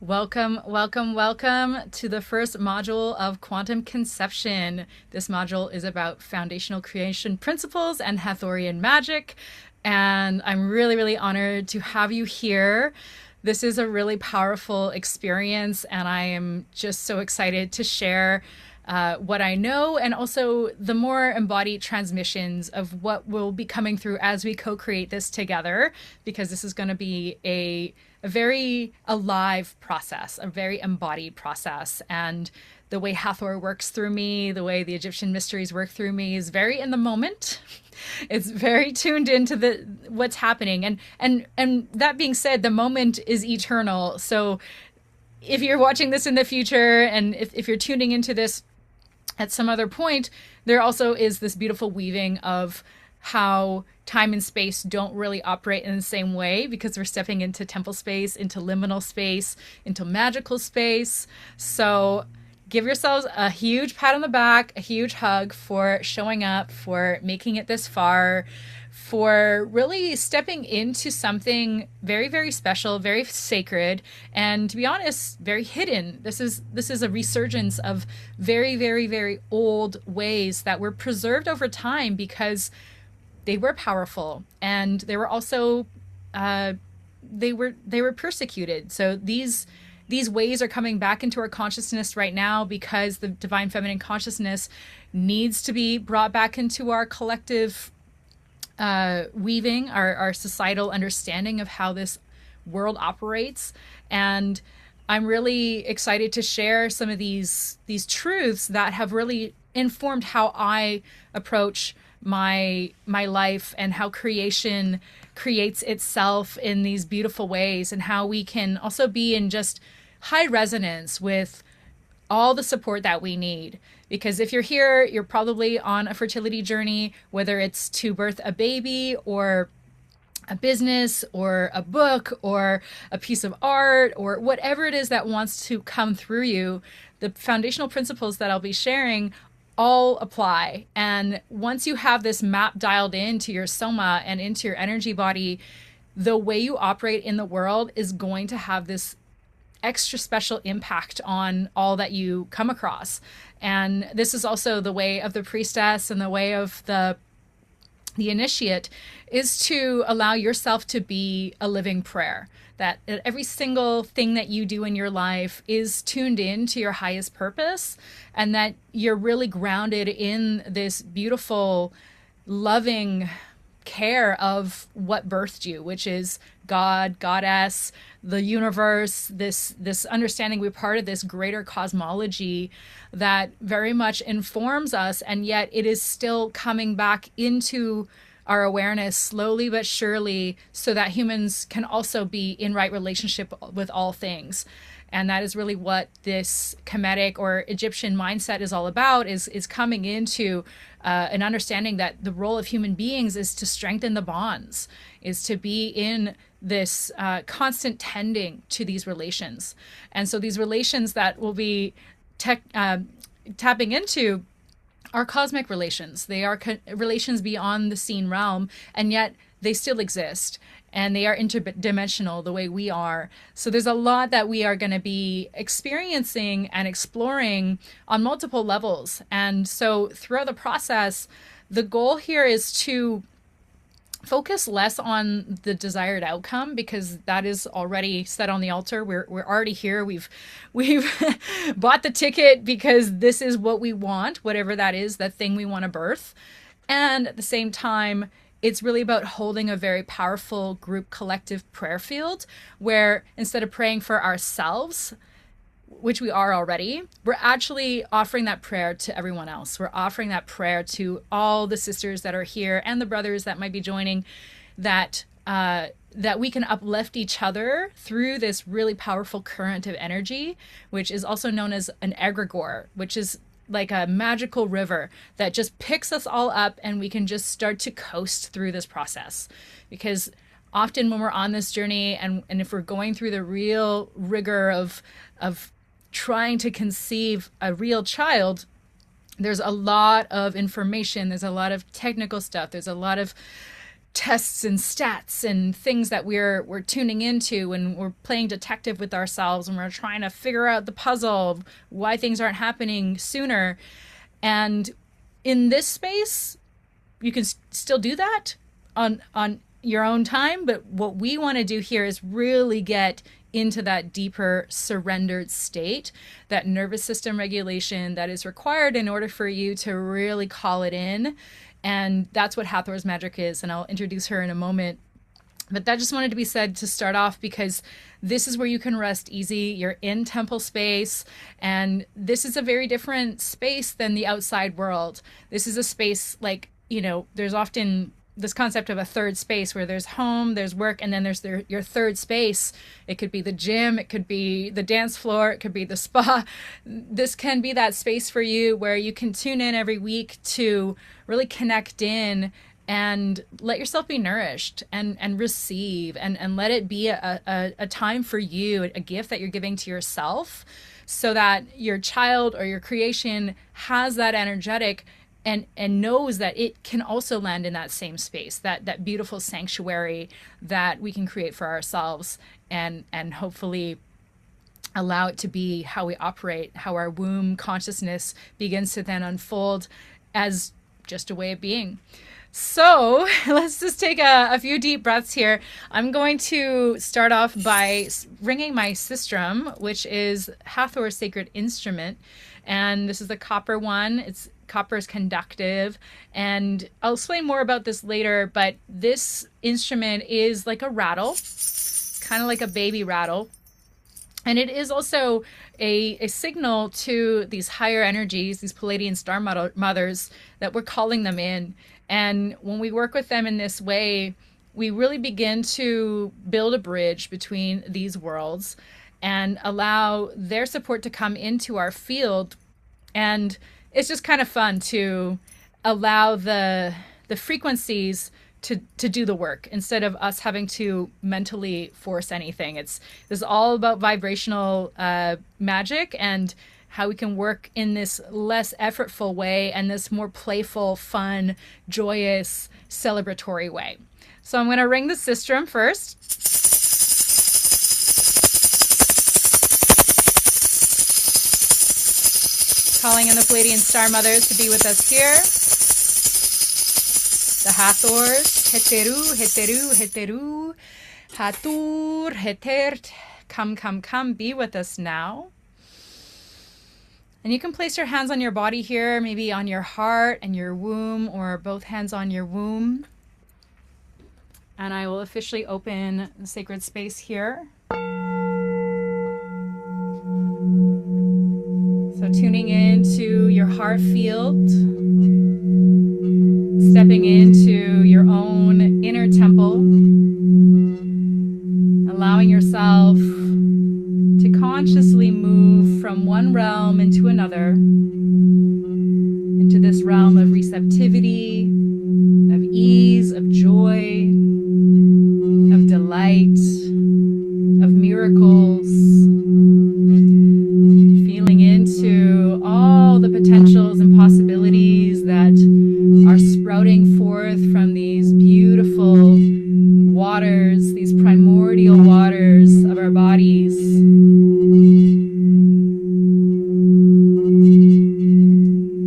Welcome, welcome, welcome to the first module of Quantum Conception. This module is about foundational creation principles and Hathorian magic. And I'm really, really honored to have you here. This is a really powerful experience, and I am just so excited to share what I know and also the more embodied transmissions of what will be coming through as we co-create this together, because this is going to be a very alive process, a very embodied process. And the way Hathor works through me, the way the Egyptian mysteries work through me is very in the moment. It's very tuned into the what's happening. And that being said, the moment is eternal. So if you're watching this in the future and if you're tuning into this at some other point, there also is this beautiful weaving of how time and space don't really operate in the same way, because we're stepping into temple space, into liminal space, into magical space. So give yourselves a huge pat on the back, a huge hug for showing up, for making it this far, for really stepping into something very, very special, very sacred, and to be honest, very hidden. This is a resurgence of very, very, very old ways that were preserved over time because they were powerful, and they were also they were persecuted. So these ways are coming back into our consciousness right now because the divine feminine consciousness needs to be brought back into our collective weaving, our societal understanding of how this world operates. And I'm really excited to share some of these truths that have really informed how I approach my life, and how creation creates itself in these beautiful ways, and how we can also be in just high resonance with all the support that we need. Because if you're here, you're probably on a fertility journey, whether it's to birth a baby or a business or a book or a piece of art or whatever it is that wants to come through you. The foundational principles that I'll be sharing all apply. And once you have this map dialed into your soma and into your energy body, the way you operate in the world is going to have this extra special impact on all that you come across. And this is also the way of the priestess, and the way of the initiate is to allow yourself to be a living prayer. That every single thing that you do in your life is tuned in to your highest purpose, and that you're really grounded in this beautiful, loving care of what birthed you, which is God, goddess, the universe, this understanding we're part of this greater cosmology that very much informs us, and yet it is still coming back into our awareness slowly but surely, so that humans can also be in right relationship with all things. And that is really what this Kemetic or Egyptian mindset is all about, is coming into an understanding that the role of human beings is to strengthen the bonds, is to be in this constant tending to these relations. And so these relations that we'll be tapping into are cosmic relations. They are relations beyond the seen realm, and yet they still exist. And they are interdimensional the way we are. So there's a lot that we are going to be experiencing and exploring on multiple levels. And so throughout the process, the goal here is to focus less on the desired outcome, because that is already set on the altar. We're already here. We've bought the ticket because this is what we want, whatever that is, that thing we want to birth. And at the same time, it's really about holding a very powerful group collective prayer field, where instead of praying for ourselves, which we are already, we're actually offering that prayer to everyone else. We're offering that prayer to all the sisters that are here and the brothers that might be joining, that we can uplift each other through this really powerful current of energy, which is also known as an egregore, which is like a magical river that just picks us all up, and we can just start to coast through this process. Because often when we're on this journey, and if we're going through the real rigor of trying to conceive a real child, there's a lot of information, there's a lot of technical stuff, there's a lot of tests and stats and things that we're tuning into, and we're playing detective with ourselves, and we're trying to figure out the puzzle of why things aren't happening sooner. And in this space, you can still do that on your own time, but what we want to do here is really get into that deeper surrendered state, that nervous system regulation that is required in order for you to really call it in. And that's what Hathor's magic is, and I'll introduce her in a moment. But that just wanted to be said to start off, because this is where you can rest easy. You're in temple space, and this is a very different space than the outside world. This is a space like, there's often this concept of a third space where there's home, there's work, and then there's your third space. It could be the gym, it could be the dance floor, it could be the spa. This can be that space for you where you can tune in every week to really connect in and let yourself be nourished and receive, and let it be a time for you, a gift that you're giving to yourself, so that your child or your creation has that energetic and knows that it can also land in that same space, that beautiful sanctuary that we can create for ourselves, and hopefully allow it to be how we operate, how our womb consciousness begins to then unfold as just a way of being. So let's just take a few deep breaths here. I'm going to start off by ringing my sistrum, which is Hathor's sacred instrument. And this is the copper one. Copper is conductive, and I'll explain more about this later, but this instrument is like a rattle, kind of like a baby rattle. And it is also a signal to these higher energies, these Palladian star mothers, that we're calling them in. And when we work with them in this way, we really begin to build a bridge between these worlds and allow their support to come into our field. And it's just kind of fun to allow the frequencies to do the work instead of us having to mentally force anything. This is all about vibrational magic and how we can work in this less effortful way and this more playful, fun, joyous, celebratory way. So I'm going to ring the sistrum first. Calling in the Palladian star mothers to be with us here. The Hathors, Heteru, Heteru, Heteru, Hathor, Hetert, come, be with us now. And you can place your hands on your body here, maybe on your heart and your womb, or both hands on your womb. And I will officially open the sacred space here. So tuning into your heart field, stepping into your own inner temple, allowing yourself to consciously move from one realm into another, into this realm of receptivity, of ease, of joy, of delight, of miracles, feeling into all the potentials and possibilities that are sprouting forth from these beautiful waters, these primordial waters of our bodies.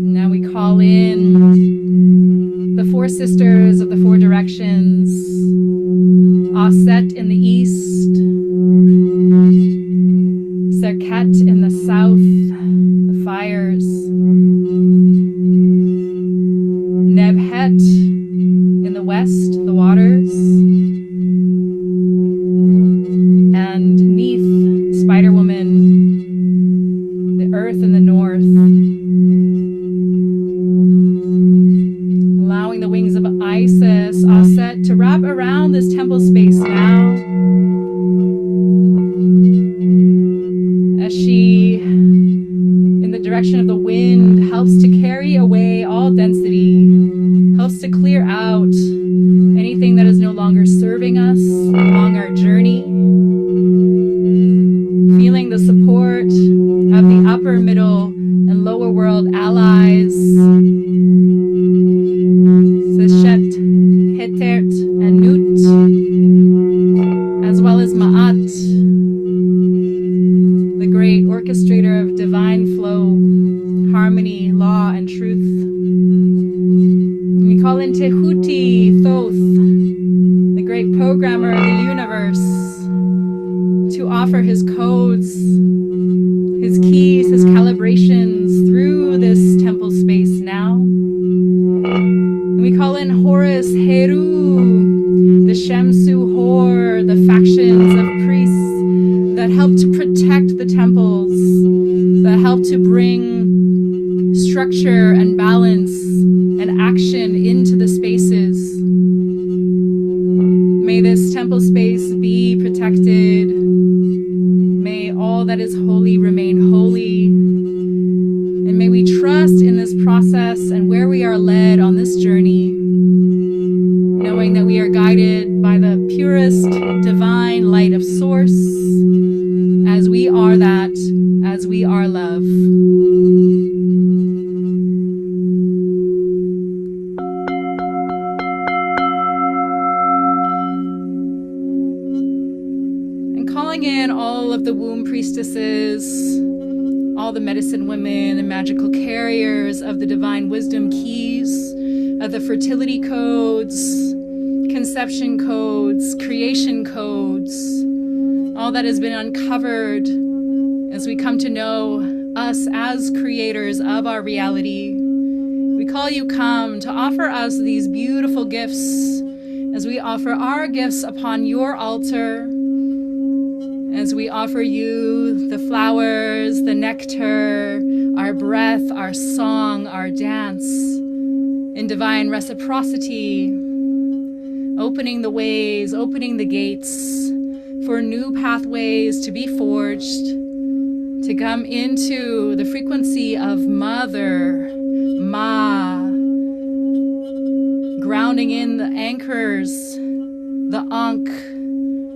Now we call in the four sisters of the four directions, Aset in the east, Serket in the south, the fires, Nebhet in the west, the waters, and Neith, Spider Woman, the earth in the north. Allowing the wings of Isis, Aset, to wrap around this temple space now, as she, in the direction of the wind, helps to carry away all density, helps to clear out anything that is no longer serving us along our journey. Feeling the support of the upper, middle, and lower world allies, Seshet, Hetert, the great orchestrator of divine flow, harmony, law, and truth. We call in Tehuti, Thoth, the great programmer of the universe, to offer his codes, his keys, his calibrations through this temple space now. And we call in Horus, Heru, the Shemsu Hor, the factions of priests that help to protect the temples, that help to bring structure and balance and action into the spaces. May this temple space be protected. May all that is holy remain holy. And may we trust in this process and where we are led on this journey, knowing that we are guided by the purest divine light of Source, as we are that, as we are love. Calling in all of the womb priestesses, all the medicine women and magical carriers of the divine wisdom keys, of the fertility codes, conception codes, creation codes, all that has been uncovered as we come to know us as creators of our reality. We call you come to offer us these beautiful gifts as we offer our gifts upon your altar, as we offer you the flowers, the nectar, our breath, our song, our dance, in divine reciprocity, opening the ways, opening the gates for new pathways to be forged, to come into the frequency of Mother, Ma, grounding in the anchors, the Ankh,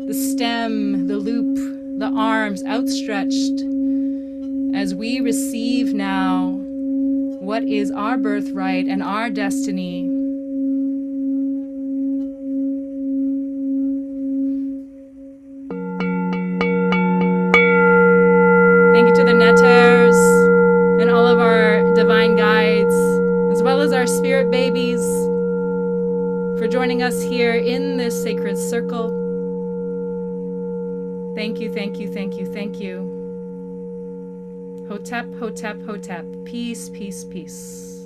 the stem, the loop, the arms outstretched, as we receive now what is our birthright and our destiny. Thank you to the Netters and all of our divine guides, as well as our spirit babies, for joining us here in this sacred circle. Thank you, thank you, thank you, thank you. Hotep, Hotep, Hotep. Peace, peace, peace.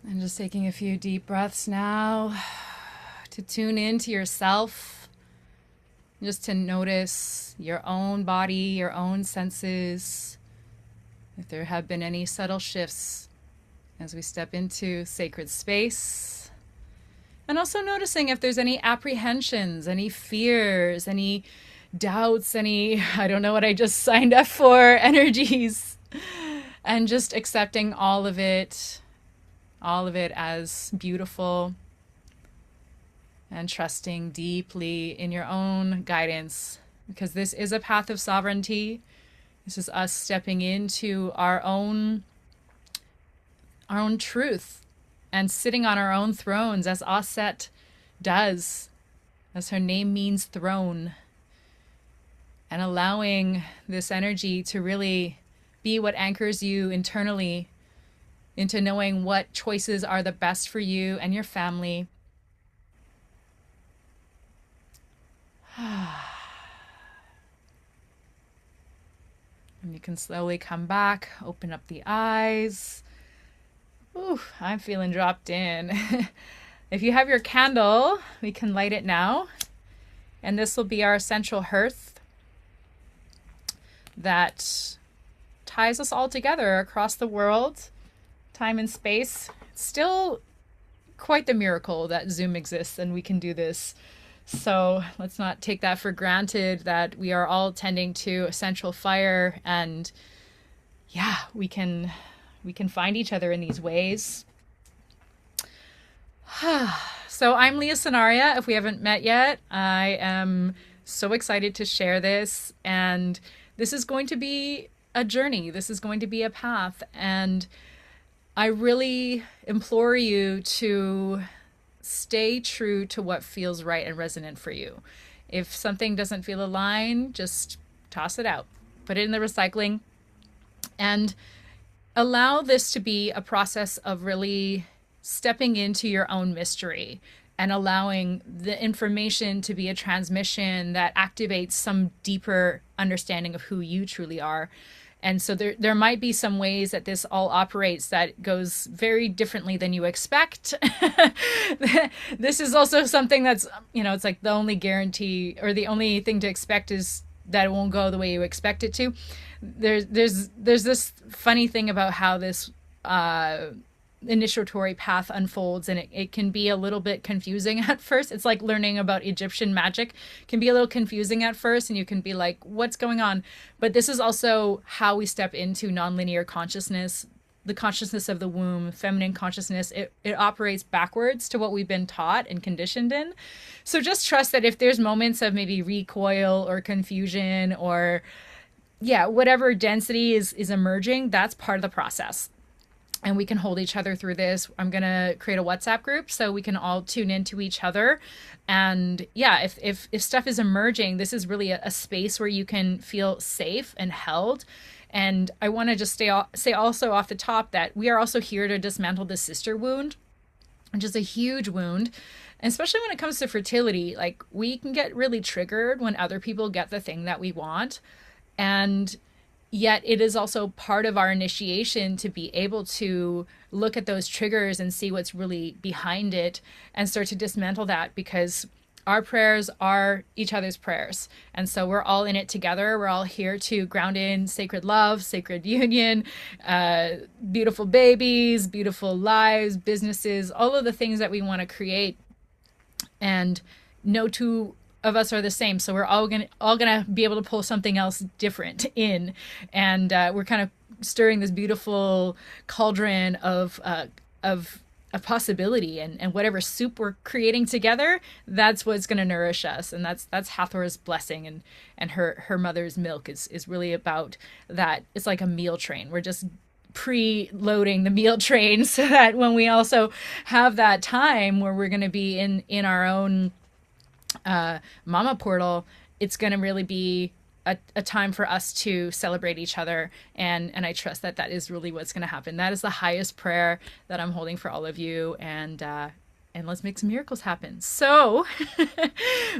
And just taking a few deep breaths now to tune into yourself, just to notice your own body, your own senses, if there have been any subtle shifts as we step into sacred space. And also noticing if there's any apprehensions, any fears, any doubts, any, I don't know what I just signed up for, energies. And just accepting all of it as beautiful, and trusting deeply in your own guidance, because this is a path of sovereignty. This is us stepping into our own truth and sitting on our own thrones, as Aset does, as her name means throne, and allowing this energy to really be what anchors you internally into knowing what choices are the best for you and your family. And you can slowly come back, open up the eyes. Ooh, I'm feeling dropped in. If you have your candle, we can light it now. And this will be our central hearth that ties us all together across the world, time and space. It's still quite the miracle that Zoom exists and we can do this. So let's not take that for granted, that we are all tending to a central fire, and yeah, we can find each other in these ways. So I'm Leah Sonaria. If we haven't met yet, I am so excited to share this, and this is going to be a journey. This is going to be a path, and I really implore you to stay true to what feels right and resonant for you. If something doesn't feel aligned, just toss it out, put it in the recycling, and allow this to be a process of really stepping into your own mystery and allowing the information to be a transmission that activates some deeper understanding of who you truly are. And so there might be some ways that this all operates that goes very differently than you expect. This is also something that's, it's like the only guarantee or the only thing to expect is that it won't go the way you expect it to. There's this funny thing about how this initiatory path unfolds, and it can be a little bit confusing at first. It's like learning about Egyptian magic. It can be a little confusing at first, and you can be like, what's going on? But this is also how we step into nonlinear consciousness, the consciousness of the womb, feminine consciousness. It operates backwards to what we've been taught and conditioned in. So just trust that if there's moments of maybe recoil or confusion or whatever density is emerging, that's part of the process. And we can hold each other through this. I'm going to create a WhatsApp group so we can all tune into each other. And if stuff is emerging, this is really a space where you can feel safe and held. And I want to just say also off the top that we are also here to dismantle the sister wound, which is a huge wound. And especially when it comes to fertility, like we can get really triggered when other people get the thing that we want. And yet it is also part of our initiation to be able to look at those triggers and see what's really behind it and start to dismantle that, because our prayers are each other's prayers. And so we're all in it together. We're all here to ground in sacred love, sacred union, beautiful babies, beautiful lives, businesses, all of the things that we want to create. And no two of us are the same, so we're all gonna be able to pull something else different in, and we're kind of stirring this beautiful cauldron of possibility, and whatever soup we're creating together, that's what's going to nourish us, and that's Hathor's blessing, and her mother's milk is really about that. It's like a meal train. We're just pre-loading the meal train so that when we also have that time where we're going to be in our own mama portal, it's going to really be a time for us to celebrate each other. And I trust that is really what's going to happen. That is the highest prayer that I'm holding for all of you. And let's make some miracles happen. So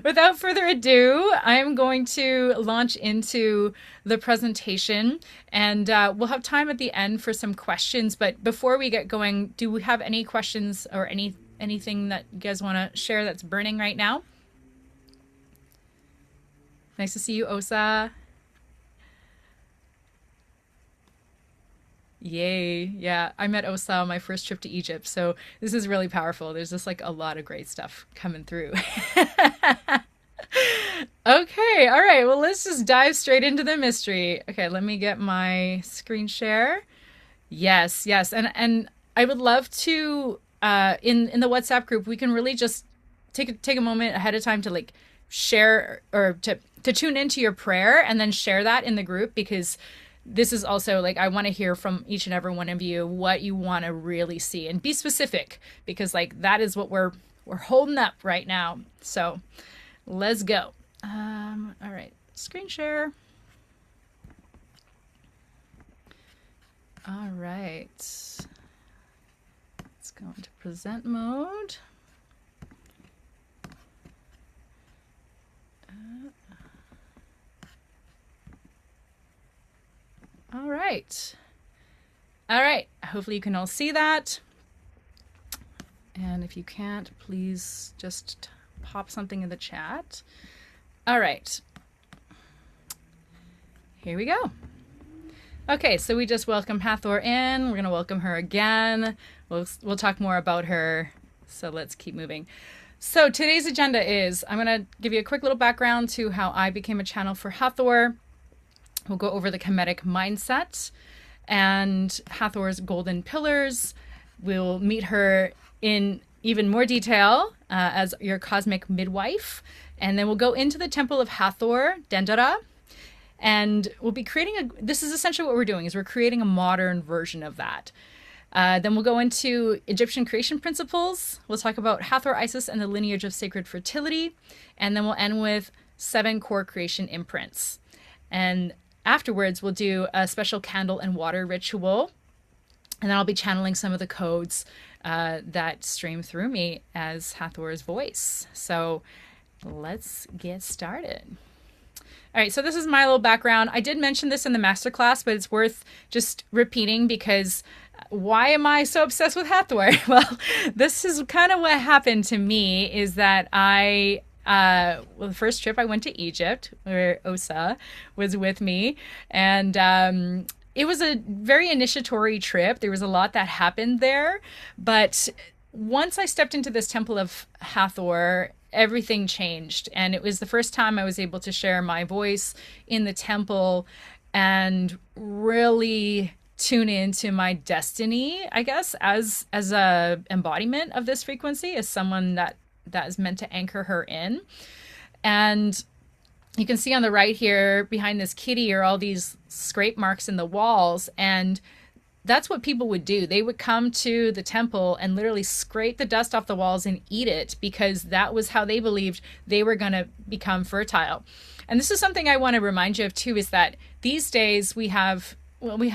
without further ado, I'm going to launch into the presentation, and we'll have time at the end for some questions. But before we get going, do we have any questions or anything that you guys want to share that's burning right now? Nice to see you, Osa. Yay. Yeah, I met Osa on my first trip to Egypt, so this is really powerful. There's just like a lot of great stuff coming through. Okay, all right, well, let's just dive straight into the mystery. Okay, let me get my screen share. Yes, and I would love to, in the WhatsApp group, we can really just take a moment ahead of time to like share or to tune into your prayer and then share that in the group, because this is also like, I want to hear from each and every one of you what you want to really see, and be specific, because like that is what we're holding up right now. So let's go. All right, screen share. All right, let's go into present mode. All right. Hopefully you can all see that. And if you can't, please just pop something in the chat. All right. Here we go. Okay, so we just welcomed Hathor in. We're going to welcome her again. We'll talk more about her. So let's keep moving. So today's agenda is, I'm going to give you a quick little background to how I became a channel for Hathor. We'll go over the Kemetic Mindset and Hathor's golden pillars. We'll meet her in even more detail as your cosmic midwife. And then we'll go into the temple of Hathor, Dendera. And we'll be creating this is essentially what we're doing, is we're creating a modern version of that. Then we'll go into Egyptian creation principles. We'll talk about Hathor, Isis, and the lineage of sacred fertility. And then we'll end with 7 core creation imprints. And afterwards, we'll do a special candle and water ritual. And then I'll be channeling some of the codes that stream through me as Hathor's voice. So let's get started. All right, so this is my little background. I did mention this in the masterclass, but it's worth just repeating because why am I so obsessed with Hathor? Well, this is kind of what happened to me is that the first trip I went to Egypt, where Osa was with me, and it was a very initiatory trip. There was a lot that happened there, but once I stepped into this temple of Hathor, everything changed. And it was the first time I was able to share my voice in the temple and really tune into my destiny, I guess, as a embodiment of this frequency, as someone that is meant to anchor her in. And you can see on the right here behind this kitty are all these scrape marks in the walls, and that's what people would do. They would come to the temple and literally scrape the dust off the walls and eat it because that was how they believed they were going to become fertile. And this is something I want to remind you of too, is that these days we have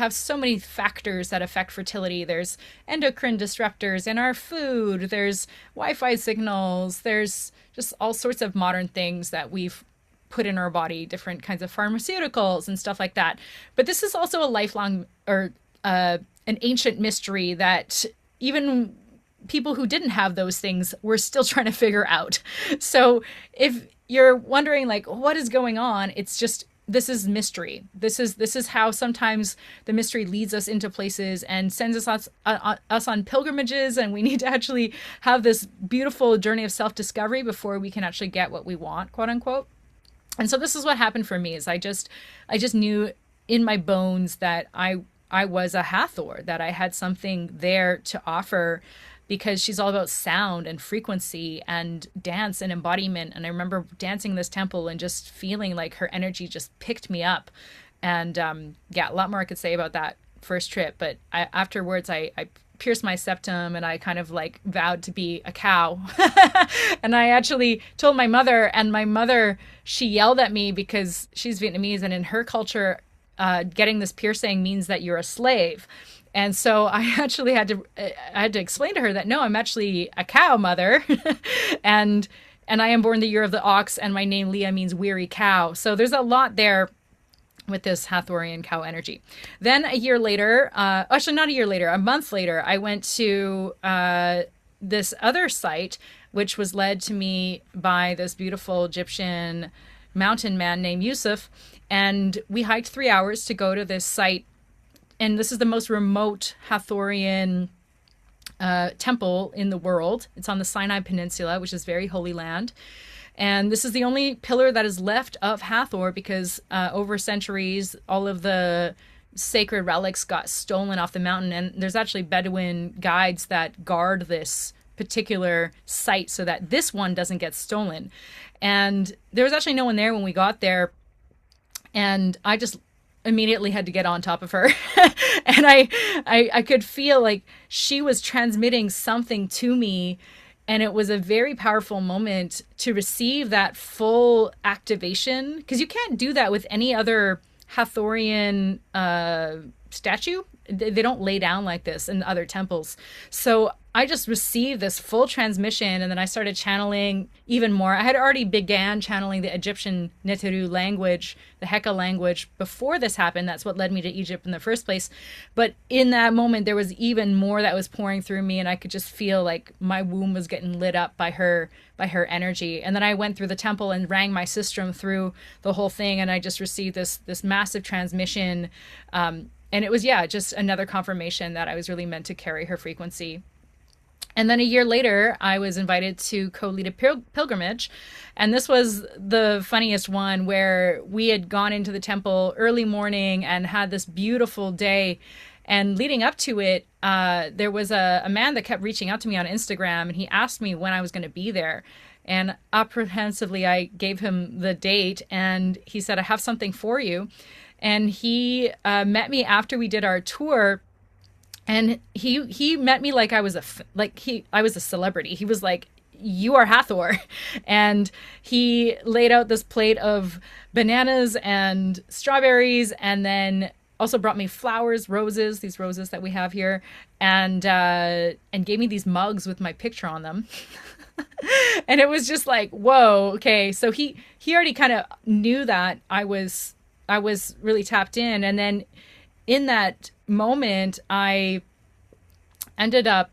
so many factors that affect fertility. There's endocrine disruptors in our food, there's Wi-Fi signals, there's just all sorts of modern things that we've put in our body, different kinds of pharmaceuticals and stuff like that. But this is also a lifelong or an ancient mystery that even people who didn't have those things were still trying to figure out. So if you're wondering like, what is going on? It's just, this is mystery. This is how sometimes the mystery leads us into places and sends us on pilgrimages, and we need to actually have this beautiful journey of self-discovery before we can actually get what we want, quote unquote. And so this is what happened for me, is I just knew in my bones that I was a Hathor, that I had something there to offer, because she's all about sound and frequency and dance and embodiment. And I remember dancing in this temple and just feeling like her energy just picked me up. And a lot more I could say about that first trip. But afterwards, I pierced my septum and I kind of like vowed to be a cow. And I actually told my mother, and my mother, she yelled at me because she's Vietnamese, and in her culture, getting this piercing means that you're a slave. And so I actually had to explain to her that, no, I'm actually a cow, mother. and I am born the year of the ox, and my name Leah means weary cow. So there's a lot there with this Hathorian cow energy. Then a year later, actually not a year later, a month later, I went to this other site, which was led to me by this beautiful Egyptian mountain man named Yusuf. And we hiked 3 hours to go to this site. And this is the most remote Hathorian temple in the world. It's on the Sinai Peninsula, which is very holy land. And this is the only pillar that is left of Hathor, because over centuries, all of the sacred relics got stolen off the mountain. And there's actually Bedouin guides that guard this particular site so that this one doesn't get stolen. And there was actually no one there when we got there. And I just immediately had to get on top of her. And I could feel like she was transmitting something to me. And it was a very powerful moment to receive that full activation, because you can't do that with any other Hathorian statue. They don't lay down like this in other temples. So I just received this full transmission, and then I started channeling even more. I had already began channeling the Egyptian Neteru language, the Heka language, before this happened. That's what led me to Egypt in the first place. But in that moment, there was even more that was pouring through me, and I could just feel like my womb was getting lit up by her energy. And then I went through the temple and rang my sistrum through the whole thing, and I just received this massive transmission. And it was, just another confirmation that I was really meant to carry her frequency. And then a year later, I was invited to co-lead a pilgrimage. And this was the funniest one, where we had gone into the temple early morning and had this beautiful day. And leading up to it, there was a man that kept reaching out to me on Instagram, and he asked me when I was going to be there. And apprehensively, I gave him the date, and he said, I have something for you. And he met me after we did our tour. And he met me like I was I was a celebrity. He was like, "You are Hathor," and he laid out this plate of bananas and strawberries, and then also brought me flowers, roses, these roses that we have here, and gave me these mugs with my picture on them. And it was just like, whoa, okay. So he already kind of knew that I was really tapped in, and then in that moment, I ended up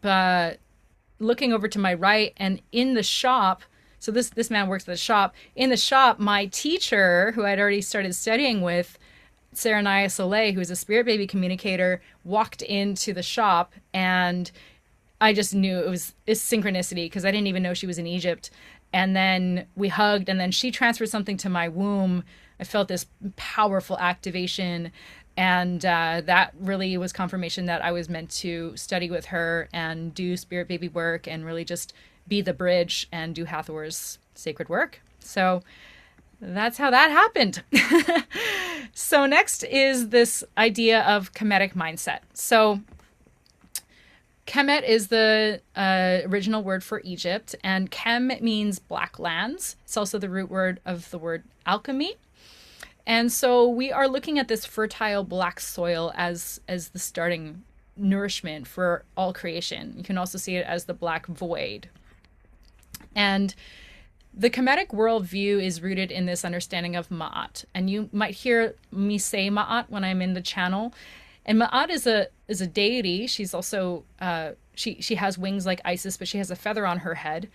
looking over to my right, and in the shop. So this man works at the shop. In the shop, my teacher, who I'd already started studying with, Leah Sonaria, who is a spirit baby communicator, walked into the shop, and I just knew it's synchronicity because I didn't even know she was in Egypt. And then we hugged, and then she transferred something to my womb. I felt this powerful activation, and that really was confirmation that I was meant to study with her and do spirit baby work and really just be the bridge and do Hathor's sacred work. So that's how that happened. So next is this idea of Kemetic Mindset. So Kemet is the original word for Egypt, and Kem means black lands. It's also the root word of the word alchemy. And so we are looking at this fertile black soil as the starting nourishment for all creation. You can also see it as the black void. And the Kemetic worldview is rooted in this understanding of Ma'at. And you might hear me say Ma'at when I'm in the channel. And Ma'at is a deity. She's also, she has wings like Isis, but she has a feather on her head.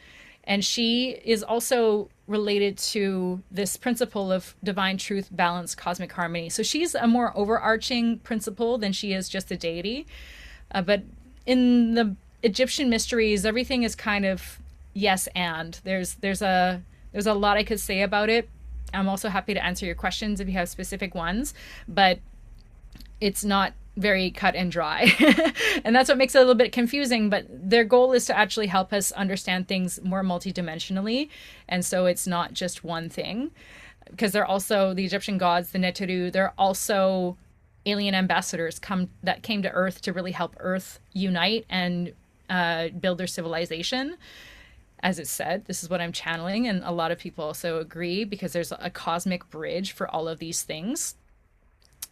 And she is also related to this principle of divine truth, balance, cosmic harmony. So she's a more overarching principle than she is just a deity. But in the Egyptian mysteries, everything is kind of yes and. There's a lot I could say about it. I'm also happy to answer your questions if you have specific ones, but it's not very cut and dry. And that's what makes it a little bit confusing, but their goal is to actually help us understand things more multidimensionally. And so it's not just one thing, because they're also the Egyptian gods, the Neteru, they're also alien ambassadors that came to Earth to really help Earth unite and build their civilization. As it said, this is what I'm channeling, and a lot of people also agree because there's a cosmic bridge for all of these things.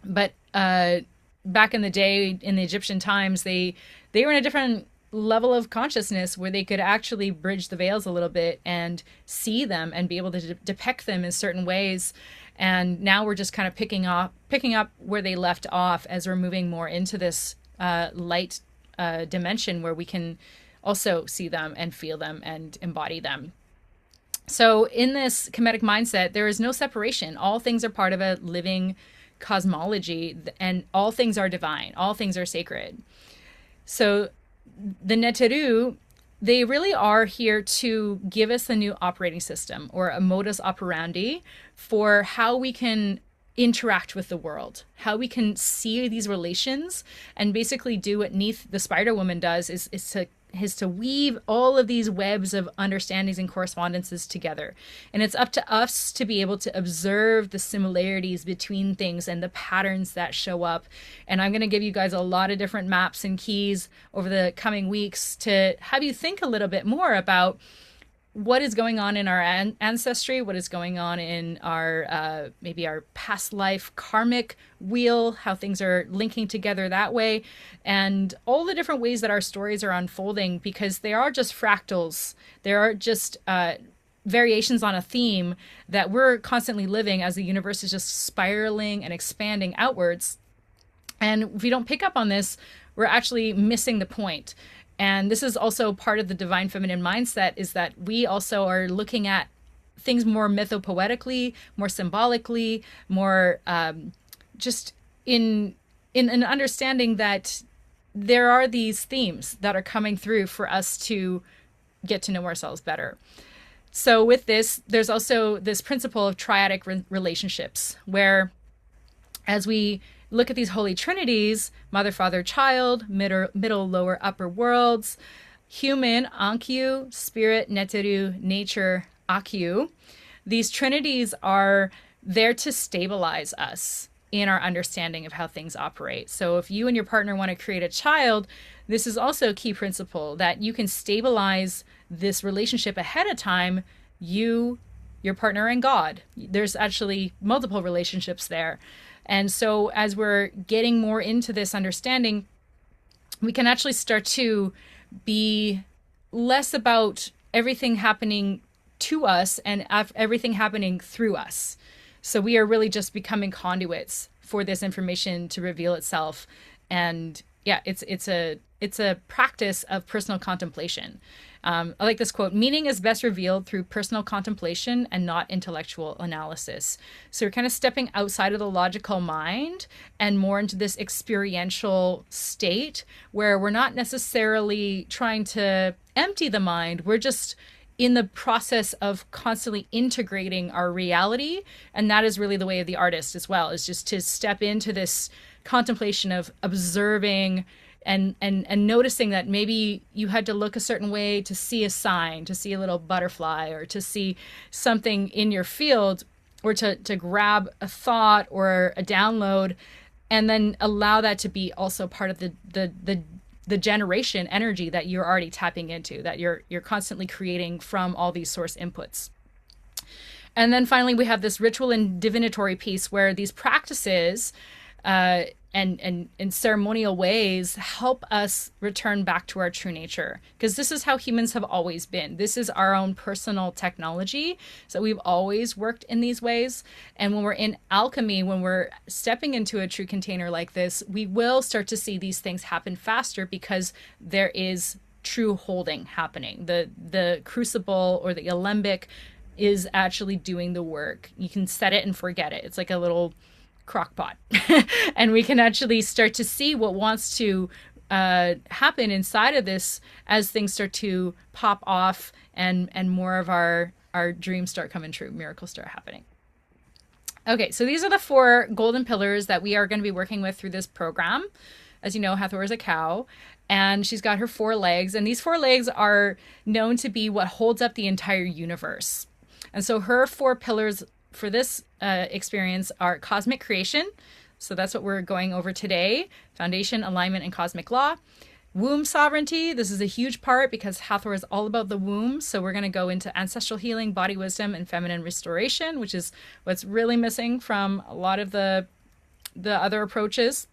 But back in the day, in the Egyptian times, they were in a different level of consciousness where they could actually bridge the veils a little bit and see them and be able to depict them in certain ways. And now we're just kind of picking up where they left off as we're moving more into this light dimension where we can also see them and feel them and embody them. So in this Kemetic mindset, there is no separation. All things are part of a living cosmology, and all things are divine. All things are sacred. So the Neteru, they really are here to give us a new operating system or a modus operandi for how we can interact with the world, how we can see these relations and basically do what Neith, the Spider Woman, does is to weave all of these webs of understandings and correspondences together. And it's up to us to be able to observe the similarities between things and the patterns that show up. And I'm going to give you guys a lot of different maps and keys over the coming weeks to have you think a little bit more about what is going on in our ancestry, what is going on in our maybe our past life karmic wheel, how things are linking together that way, and all the different ways that our stories are unfolding, because they are just fractals. They are just variations on a theme that we're constantly living as the universe is just spiraling and expanding outwards. And if we don't pick up on this, we're actually missing the point. And this is also part of the divine feminine mindset, is that we also are looking at things more mythopoetically, more symbolically, more just in an understanding that there are these themes that are coming through for us to get to know ourselves better. So with this, there's also this principle of triadic relationships, where as we look at these holy trinities, mother, father, child, middle, lower, upper worlds, human, Ankiu, spirit, Neteru, nature, Akiu. These trinities are there to stabilize us. in our understanding of how things operate. So if you and your partner want to create a child, this is also a key principle that you can stabilize this relationship ahead of time, you, your partner, and God. There's actually multiple relationships there. And so as we're getting more into this understanding, we can actually start to be less about everything happening to us and everything happening through us. So we are really just becoming conduits for this information to reveal itself. And yeah, it's a practice of personal contemplation. I like this quote: meaning is best revealed through personal contemplation and not intellectual analysis. So we're kind of stepping outside of the logical mind and more into this experiential state where we're not necessarily trying to empty the mind. We're just in the process of constantly integrating our reality. And that is really the way of the artist as well, is just to step into this contemplation of observing and noticing that maybe you had to look a certain way to see a sign, to see a little butterfly, or to see something in your field, or to grab a thought or a download, and then allow that to be also part of the generation energy that you're already tapping into, that you're constantly creating from all these source inputs. And then finally, we have this ritual and divinatory piece where these practices and in ceremonial ways help us return back to our true nature, because this is how humans have always been. This is our own personal technology. So we've always worked in these ways. And when we're in alchemy, when we're stepping into a true container like this, we will start to see these things happen faster because there is true holding happening. The crucible or the alembic is actually doing the work. You can set it and forget it. It's like a little crock pot. And we can actually start to see what wants to happen inside of this as things start to pop off and more of our dreams start coming true, miracles start happening. Okay, so these are the 4 golden pillars that we are going to be working with through this program. As you know, Hathor is a cow, and she's got her 4 legs, and these 4 legs are known to be what holds up the entire universe. And so her 4 pillars for this experience are cosmic creation. So that's what we're going over today. Foundation, alignment, and cosmic law. Womb sovereignty. This is a huge part because Hathor is all about the womb. So we're going to go into ancestral healing, body wisdom, and feminine restoration, which is what's really missing from a lot of the other approaches.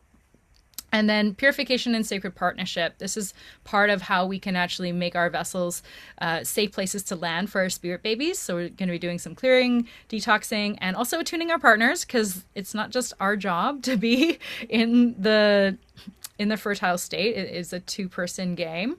And then purification and sacred partnership. This is part of how we can actually make our vessels safe places to land for our spirit babies. So we're going to be doing some clearing, detoxing, and also attuning our partners, because it's not just our job to be in the fertile state. It is a 2-person game.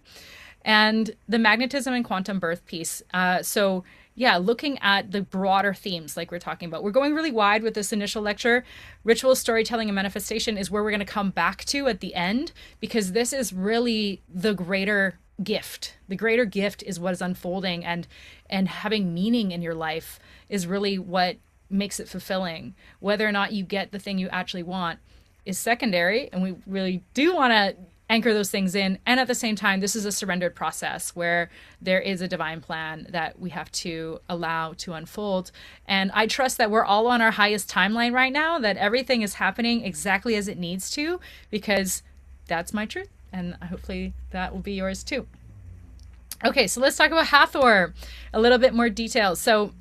And the magnetism and quantum birth piece. So yeah, looking at the broader themes like we're talking about. We're going really wide with this initial lecture. Ritual, storytelling, and manifestation is where we're going to come back to at the end, because this is really the greater gift. The greater gift is what is unfolding, and having meaning in your life is really what makes it fulfilling. Whether or not you get the thing you actually want is secondary, and we really do want to anchor those things in. And at the same time, this is a surrendered process where there is a divine plan that we have to allow to unfold. And I trust that we're all on our highest timeline right now, that everything is happening exactly as it needs to, because that's my truth. And hopefully that will be yours too. Okay, so let's talk about Hathor, a little bit more detail. So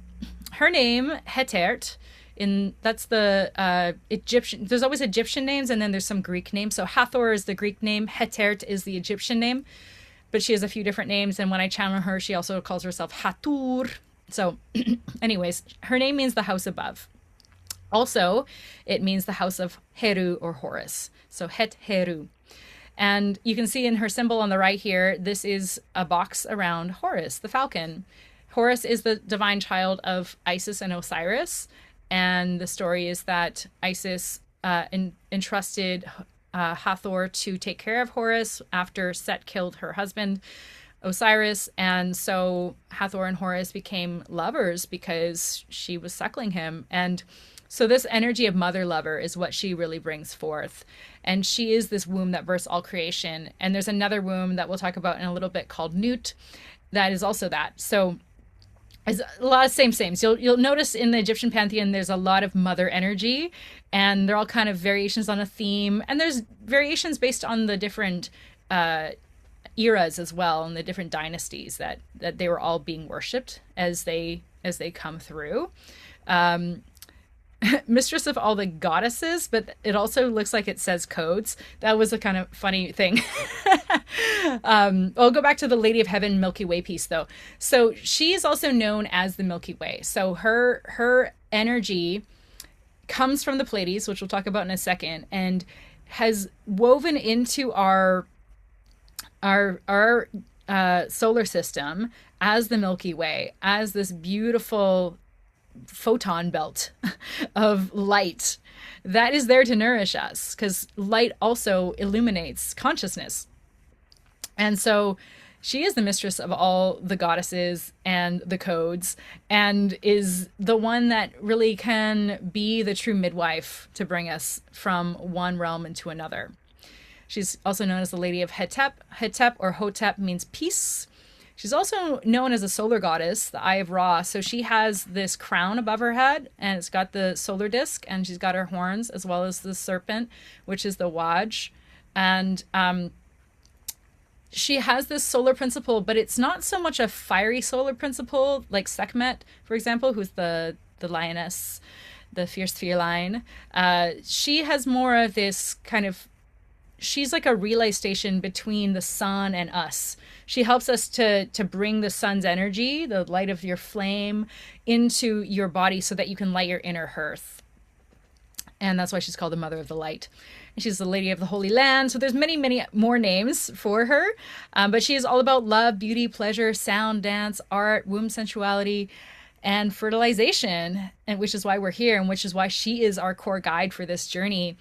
her name, Hetert, that's the Egyptian, there's always Egyptian names, and then there's some Greek names. So Hathor is the Greek name, Hetert is the Egyptian name, but she has a few different names. And when I channel her, she also calls herself Hathor. So anyways, her name means the house above. Also, it means the house of Heru or Horus. So Het Heru. And you can see in her symbol on the right here, this is a box around Horus, the falcon. Horus is the divine child of Isis and Osiris. And the story is that Isis entrusted Hathor to take care of Horus after Set killed her husband, Osiris. And so Hathor and Horus became lovers because she was suckling him. And so this energy of mother lover is what she really brings forth. And she is this womb that births all creation. And there's another womb that we'll talk about in a little bit called Nut that is also that. So It's a lot of sames. You'll notice in the Egyptian pantheon there's a lot of mother energy, and they're all kind of variations on a theme, and there's variations based on the different uh, eras as well, and the different dynasties that they were all being worshipped as they come through. Um, Mistress of all the goddesses, but it also looks like it says codes. That was a kind of funny thing. I'll go back to the Lady of Heaven Milky Way piece though. So she is also known as the Milky Way. So her energy comes from the Pleiades, which we'll talk about in a second, and has woven into our solar system as the Milky Way, as this beautiful photon belt of light that is there to nourish us, because light also illuminates consciousness. And so she is the mistress of all the goddesses and the codes, and is the one that really can be the true midwife to bring us from one realm into another. She's also known as the Lady of Hetep. Hetep or Hotep means peace. She's also known as a solar goddess, the Eye of Ra. So she has this crown above her head, and it's got the solar disc, and she's got her horns, as well as the serpent, which is the Waj. And she has this solar principle, but it's not so much a fiery solar principle like Sekhmet, for example, who's the lioness, the fierce feline. She has more of this kind of, she's like a relay station between the sun and us. She helps us to bring the sun's energy, the light of your flame, into your body so that you can light your inner hearth. And that's why she's called the Mother of the Light. And she's the Lady of the Holy Land. So there's many, many more names for her. But she is all about love, beauty, pleasure, sound, dance, art, womb sensuality, and fertilization, and which is why we're here, and which is why she is our core guide for this journey,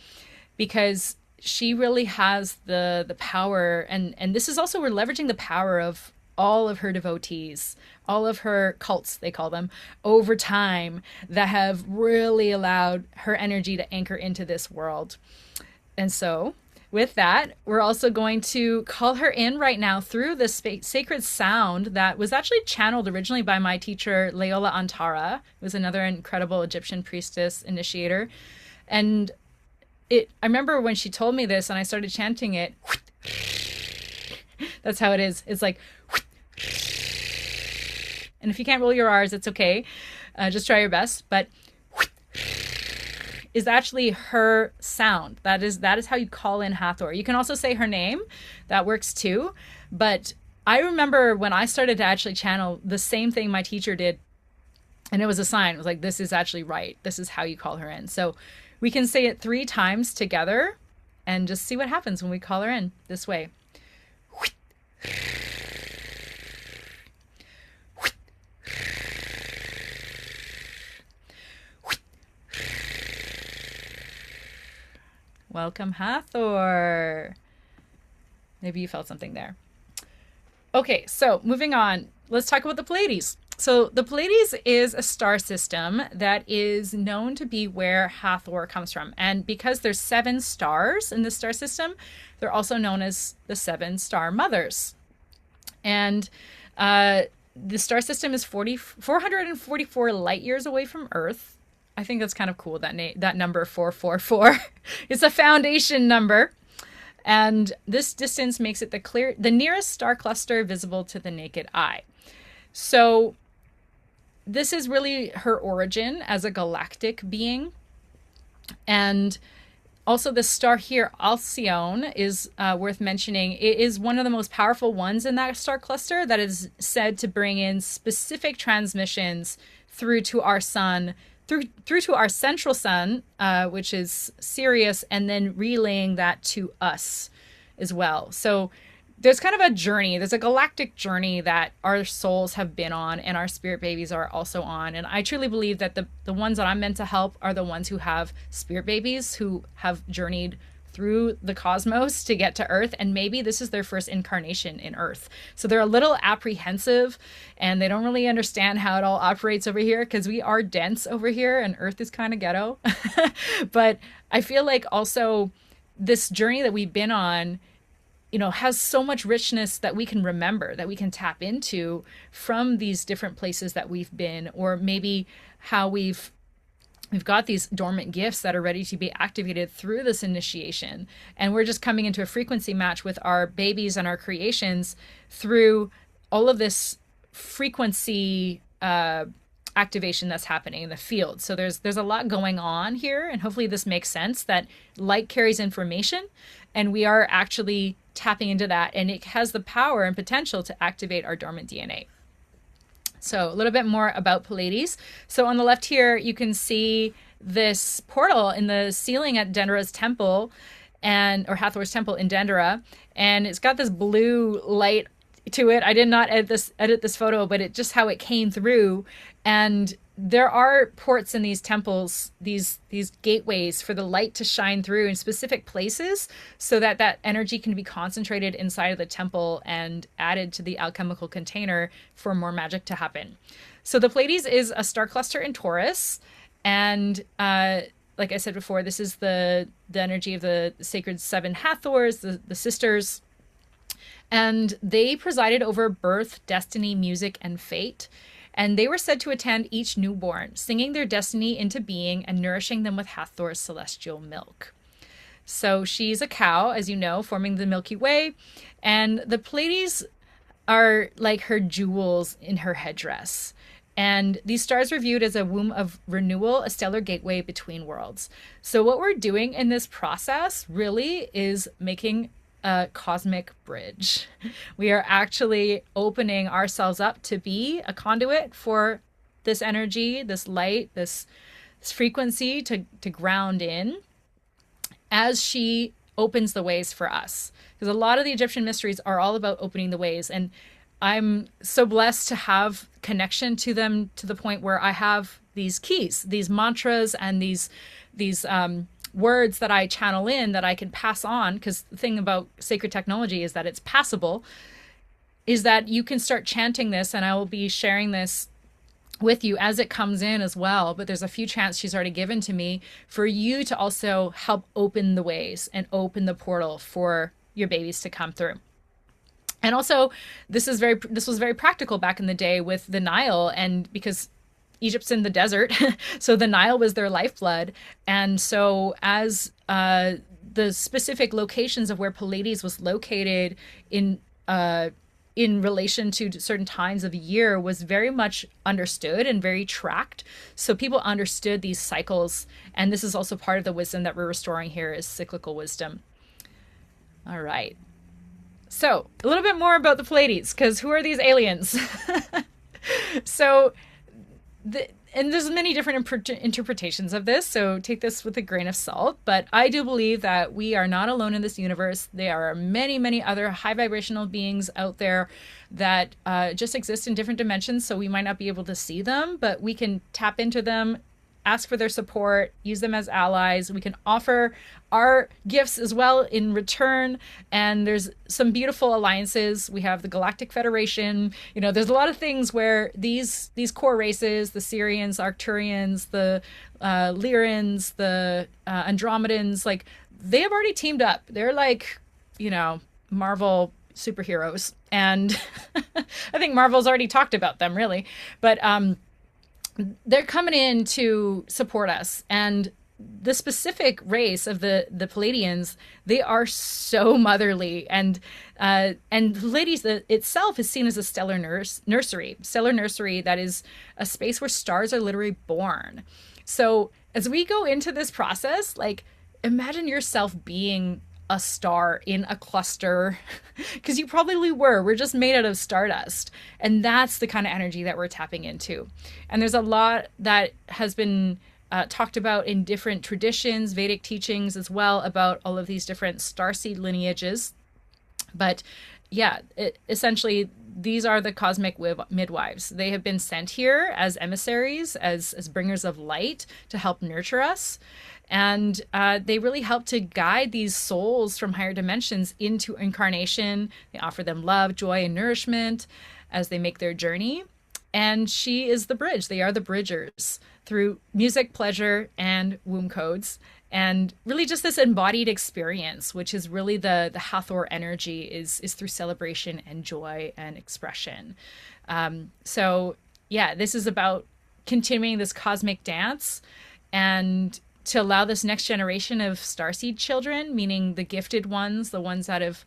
because she really has the power, and this is also, we're leveraging the power of all of her devotees, all of her cults, they call them, over time, that have really allowed her energy to anchor into this world. And so with that, we're also going to call her in right now through the sacred sound that was actually channeled originally by my teacher, Leola Antara, who was another incredible Egyptian priestess initiator. And I remember when she told me this and I started chanting it. That's how it is. It's like, and if you can't roll your R's, it's okay. Just try your best. But is actually her sound. That is how you call in Hathor. You can also say her name. That works too. But I remember when I started to actually channel, the same thing my teacher did. And it was a sign. It was like, this is actually right. This is how you call her in. So we can say it 3 times together and just see what happens when we call her in this way. Welcome, Hathor. Maybe you felt something there. Okay, so moving on. Let's talk about the Pleiades. So the Pleiades is a star system that is known to be where Hathor comes from. And because there's 7 stars in the star system, they're also known as the 7 star mothers. And the star system is 444 light years away from Earth. I think that's kind of cool, that number 444. It's a foundation number. And this distance makes it the nearest star cluster visible to the naked eye. So this is really her origin as a galactic being. And also the star here, Alcyone, is worth mentioning. It is one of the most powerful ones in that star cluster that is said to bring in specific transmissions through to our sun, through to our central sun, which is Sirius, and then relaying that to us as well. So there's kind of a journey, there's a galactic journey that our souls have been on and our spirit babies are also on. And I truly believe that the ones that I'm meant to help are the ones who have spirit babies who have journeyed through the cosmos to get to Earth. And maybe this is their first incarnation in Earth. So they're a little apprehensive and they don't really understand how it all operates over here, because we are dense over here and Earth is kind of ghetto. But I feel like also this journey that we've been on has so much richness that we can remember, that we can tap into from these different places that we've been, or maybe how we've got these dormant gifts that are ready to be activated through this initiation. And we're just coming into a frequency match with our babies and our creations through all of this frequency activation that's happening in the field. So there's a lot going on here, and hopefully this makes sense that light carries information, and we are actually tapping into that, and it has the power and potential to activate our dormant DNA. So a little bit more about Pleiades. So on the left here, you can see this portal in the ceiling at Dendera's temple, or Hathor's temple in Dendera, and it's got this blue light to it. I did not edit this photo, but it just how it came through. And there are ports in these temples, these gateways for the light to shine through in specific places so that that energy can be concentrated inside of the temple and added to the alchemical container for more magic to happen. So the Pleiades is a star cluster in Taurus. And like I said before, this is the energy of the sacred seven Hathors, the sisters. And they presided over birth, destiny, music, and fate. And they were said to attend each newborn, singing their destiny into being and nourishing them with Hathor's celestial milk. So she's a cow, as you know, forming the Milky Way. And the Pleiades are like her jewels in her headdress. And these stars are viewed as a womb of renewal, a stellar gateway between worlds. So what we're doing in this process really is making a cosmic bridge. We are actually opening ourselves up to be a conduit for this energy, this light, this frequency to ground in as she opens the ways for us. Because a lot of the Egyptian mysteries are all about opening the ways. And I'm so blessed to have connection to them to the point where I have these keys, these mantras, and these words that I channel in that I can pass on. Because the thing about sacred technology is that it's passable, is that you can start chanting this, and I will be sharing this with you as it comes in as well. But there's a few chants she's already given to me for you to also help open the ways and open the portal for your babies to come through. And also, this was very practical back in the day with the Nile, and because Egypt's in the desert, so the Nile was their lifeblood. And so as the specific locations of where Pleiades was located in relation to certain times of the year was very much understood and very tracked. So people understood these cycles. And this is also part of the wisdom that we're restoring here, is cyclical wisdom. All right. So a little bit more about the Pleiades, because who are these aliens? So and there's many different interpretations of this, so take this with a grain of salt. But I do believe that we are not alone in this universe. There are many, many other high vibrational beings out there that just exist in different dimensions, so we might not be able to see them, but we can tap into them, ask for their support, use them as allies. We can offer our gifts as well in return. And there's some beautiful alliances. We have the Galactic Federation. There's a lot of things where these core races, the Syrians, Arcturians, the Lyrans, the Andromedans, like, they have already teamed up. They're like, Marvel superheroes. And I think Marvel's already talked about them, really. But they're coming in to support us. And the specific race of the Pleiadians, they are so motherly. And Pleiades itself is seen as a stellar nursery that is a space where stars are literally born. So as we go into this process, like, imagine yourself being a star in a cluster, because you probably were. We're just made out of stardust. And that's the kind of energy that we're tapping into. And there's a lot that has been talked about in different traditions, Vedic teachings as well, about all of these different starseed lineages. But yeah, essentially, these are the cosmic midwives. They have been sent here as emissaries, as bringers of light to help nurture us. And they really help to guide these souls from higher dimensions into incarnation. They offer them love, joy, and nourishment as they make their journey. And she is the bridge. They are the bridgers through music, pleasure, and womb codes. And really just this embodied experience, which is really the Hathor energy is through celebration and joy and expression. So yeah, this is about continuing this cosmic dance and to allow this next generation of starseed children, meaning the gifted ones, the ones that have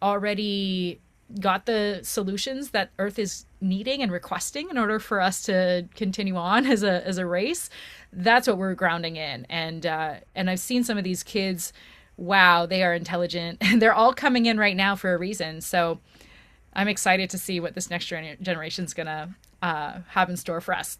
already got the solutions that Earth is needing and requesting in order for us to continue on as a race. That's what we're grounding in. And I've seen some of these kids. Wow, they are intelligent, and they're all coming in right now for a reason. So I'm excited to see what this next generation is gonna have in store for us.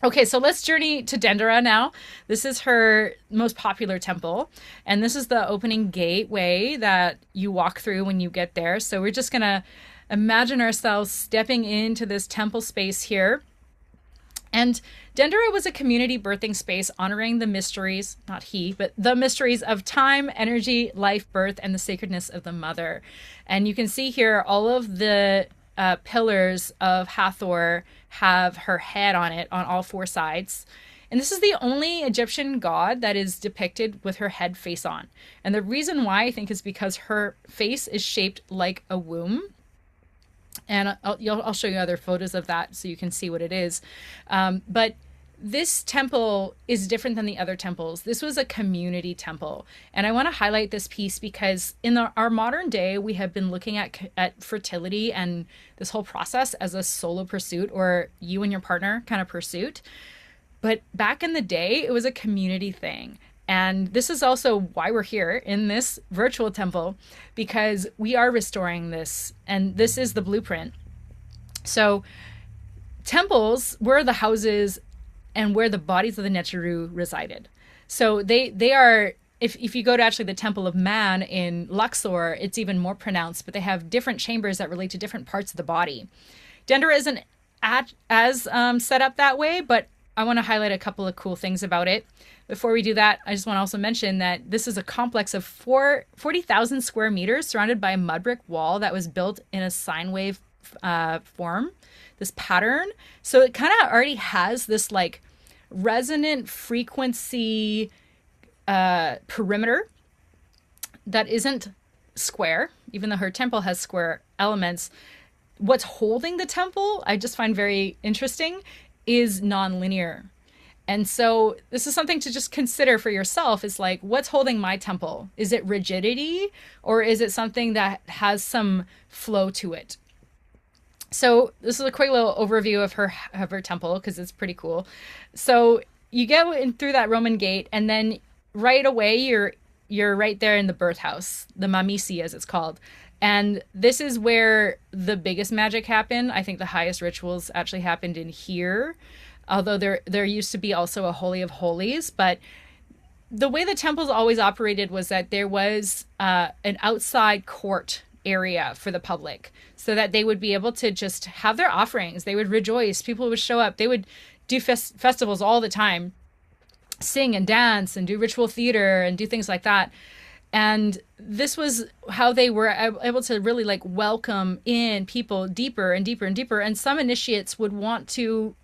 Okay, so let's journey to Dendera now. This is her most popular temple, and this is the opening gateway that you walk through when you get there. So we're just gonna imagine ourselves stepping into this temple space here. And Dendera was a community birthing space honoring the mysteries, not he, but the mysteries of time, energy, life, birth, and the sacredness of the mother. And you can see here all of the pillars of Hathor have her head on it on all four sides. And this is the only Egyptian god that is depicted with her head face on. And the reason why I think is because her face is shaped like a womb. And I'll show you other photos of that so you can see what it is. But this temple is different than the other temples. This was a community temple. And I want to highlight this piece because in our modern day, we have been looking at fertility and this whole process as a solo pursuit or you and your partner kind of pursuit. But back in the day, it was a community thing. And this is also why we're here in this virtual temple, because we are restoring this. And this is the blueprint. So temples were the houses and where the bodies of the Neteru resided. So they are, if you go to actually the Temple of Man in Luxor, it's even more pronounced, but they have different chambers that relate to different parts of the body. Dendera isn't as set up that way, but I want to highlight a couple of cool things about it. Before we do that, I just want to also mention that this is a complex of 40,000 square meters surrounded by a mud brick wall that was built in a sine wave form, this pattern. So it kind of already has this like resonant frequency perimeter that isn't square, even though her temple has square elements. What's holding the temple, I just find very interesting, is nonlinear. And so this is something to just consider for yourself. Is like, what's holding my temple? Is it rigidity or is it something that has some flow to it? So this is a quick little overview of her temple because it's pretty cool. So you go in through that Roman gate and then right away you're right there in the birth house, the Mamisi as it's called. And this is where the biggest magic happened. I think the highest rituals actually happened in here. Although there used to be also a Holy of Holies, but the way the temples always operated was that there was an outside court area for the public so that they would be able to just have their offerings. They would rejoice. People would show up. They would do festivals all the time, sing and dance and do ritual theater and do things like that. And this was how they were able to really like welcome in people deeper and deeper and deeper. And some initiates would want to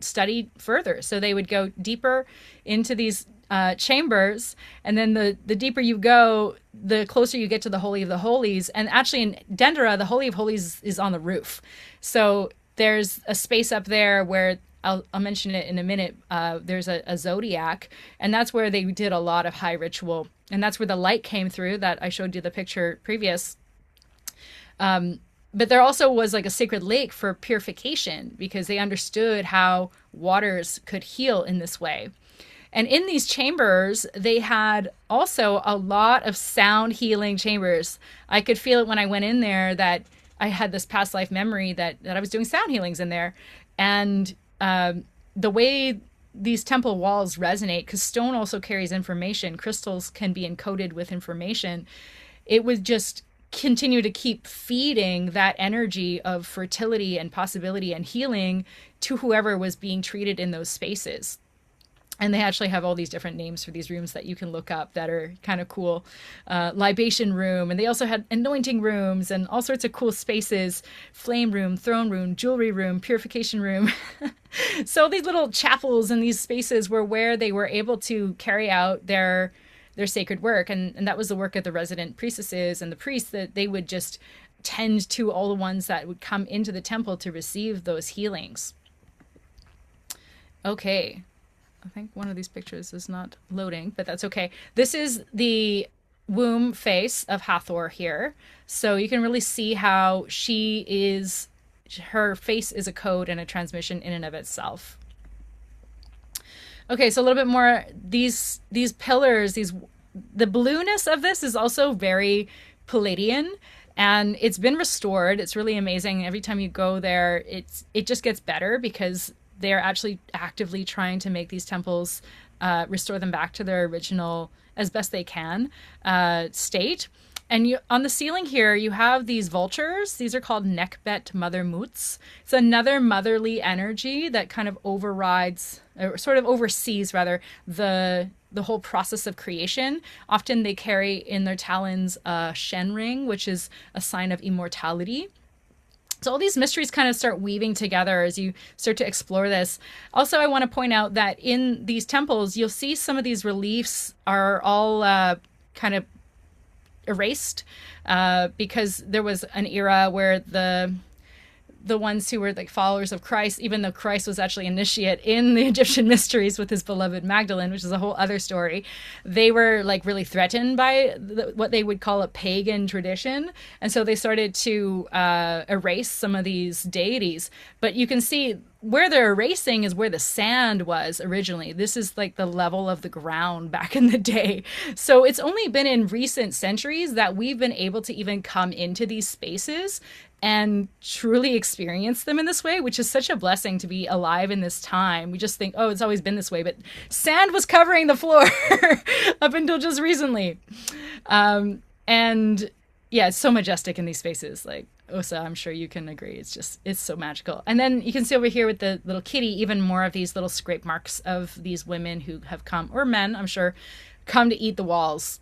study further. So they would go deeper into these chambers. And then the deeper you go, the closer you get to the Holy of the Holies. And actually in Dendera, the Holy of Holies is on the roof. So there's a space up there where I'll mention it in a minute. There's a zodiac, and that's where they did a lot of high ritual. And that's where the light came through that I showed you the picture previous. But there also was like a sacred lake for purification because they understood how waters could heal in this way. And in these chambers, they had also a lot of sound healing chambers. I could feel it when I went in there that I had this past life memory that I was doing sound healings in there. And the way these temple walls resonate, because stone also carries information, crystals can be encoded with information. It would just continue to keep feeding that energy of fertility and possibility and healing to whoever was being treated in those spaces. And they actually have all these different names for these rooms that you can look up that are kind of cool. Libation room, and they also had anointing rooms and all sorts of cool spaces. Flame room, throne room, jewelry room, purification room. So these little chapels and these spaces were where they were able to carry out their sacred work, and that was the work of the resident priestesses and the priests, that they would just tend to all the ones that would come into the temple to receive those healings. Okay, I think one of these pictures is not loading, but that's okay. This is the womb face of Hathor here. So you can really see how her face is a code and a transmission in and of itself. Okay, so a little bit more, these pillars, the blueness of this is also very Palladian, and it's been restored. It's really amazing. Every time you go there, it just gets better, because they're actually actively trying to make these temples, restore them back to their original, as best they can, state. And on the ceiling here, you have these vultures. These are called neckbet mother moots. It's another motherly energy that kind of overrides, or sort of oversees rather, the whole process of creation. Often they carry in their talons a shen ring, which is a sign of immortality. So all these mysteries kind of start weaving together as you start to explore this. Also, I want to point out that in these temples, you'll see some of these reliefs are all kind of erased, because there was an era where the ones who were like followers of Christ, even though Christ was actually initiate in the Egyptian mysteries with his beloved Magdalene, which is a whole other story, they were like really threatened by what they would call a pagan tradition. And so they started to erase some of these deities. But you can see where they're erasing is where the sand was originally. This is like the level of the ground back in the day. So it's only been in recent centuries that we've been able to even come into these spaces and truly experience them in this way, which is such a blessing to be alive in this time. We just think, oh, it's always been this way, but sand was covering the floor up until just recently. And yeah, it's so majestic in these spaces. Like, Osa, I'm sure you can agree. It's so magical. And then you can see over here with the little kitty, even more of these little scrape marks of these women who have come, or men, I'm sure, come to eat the walls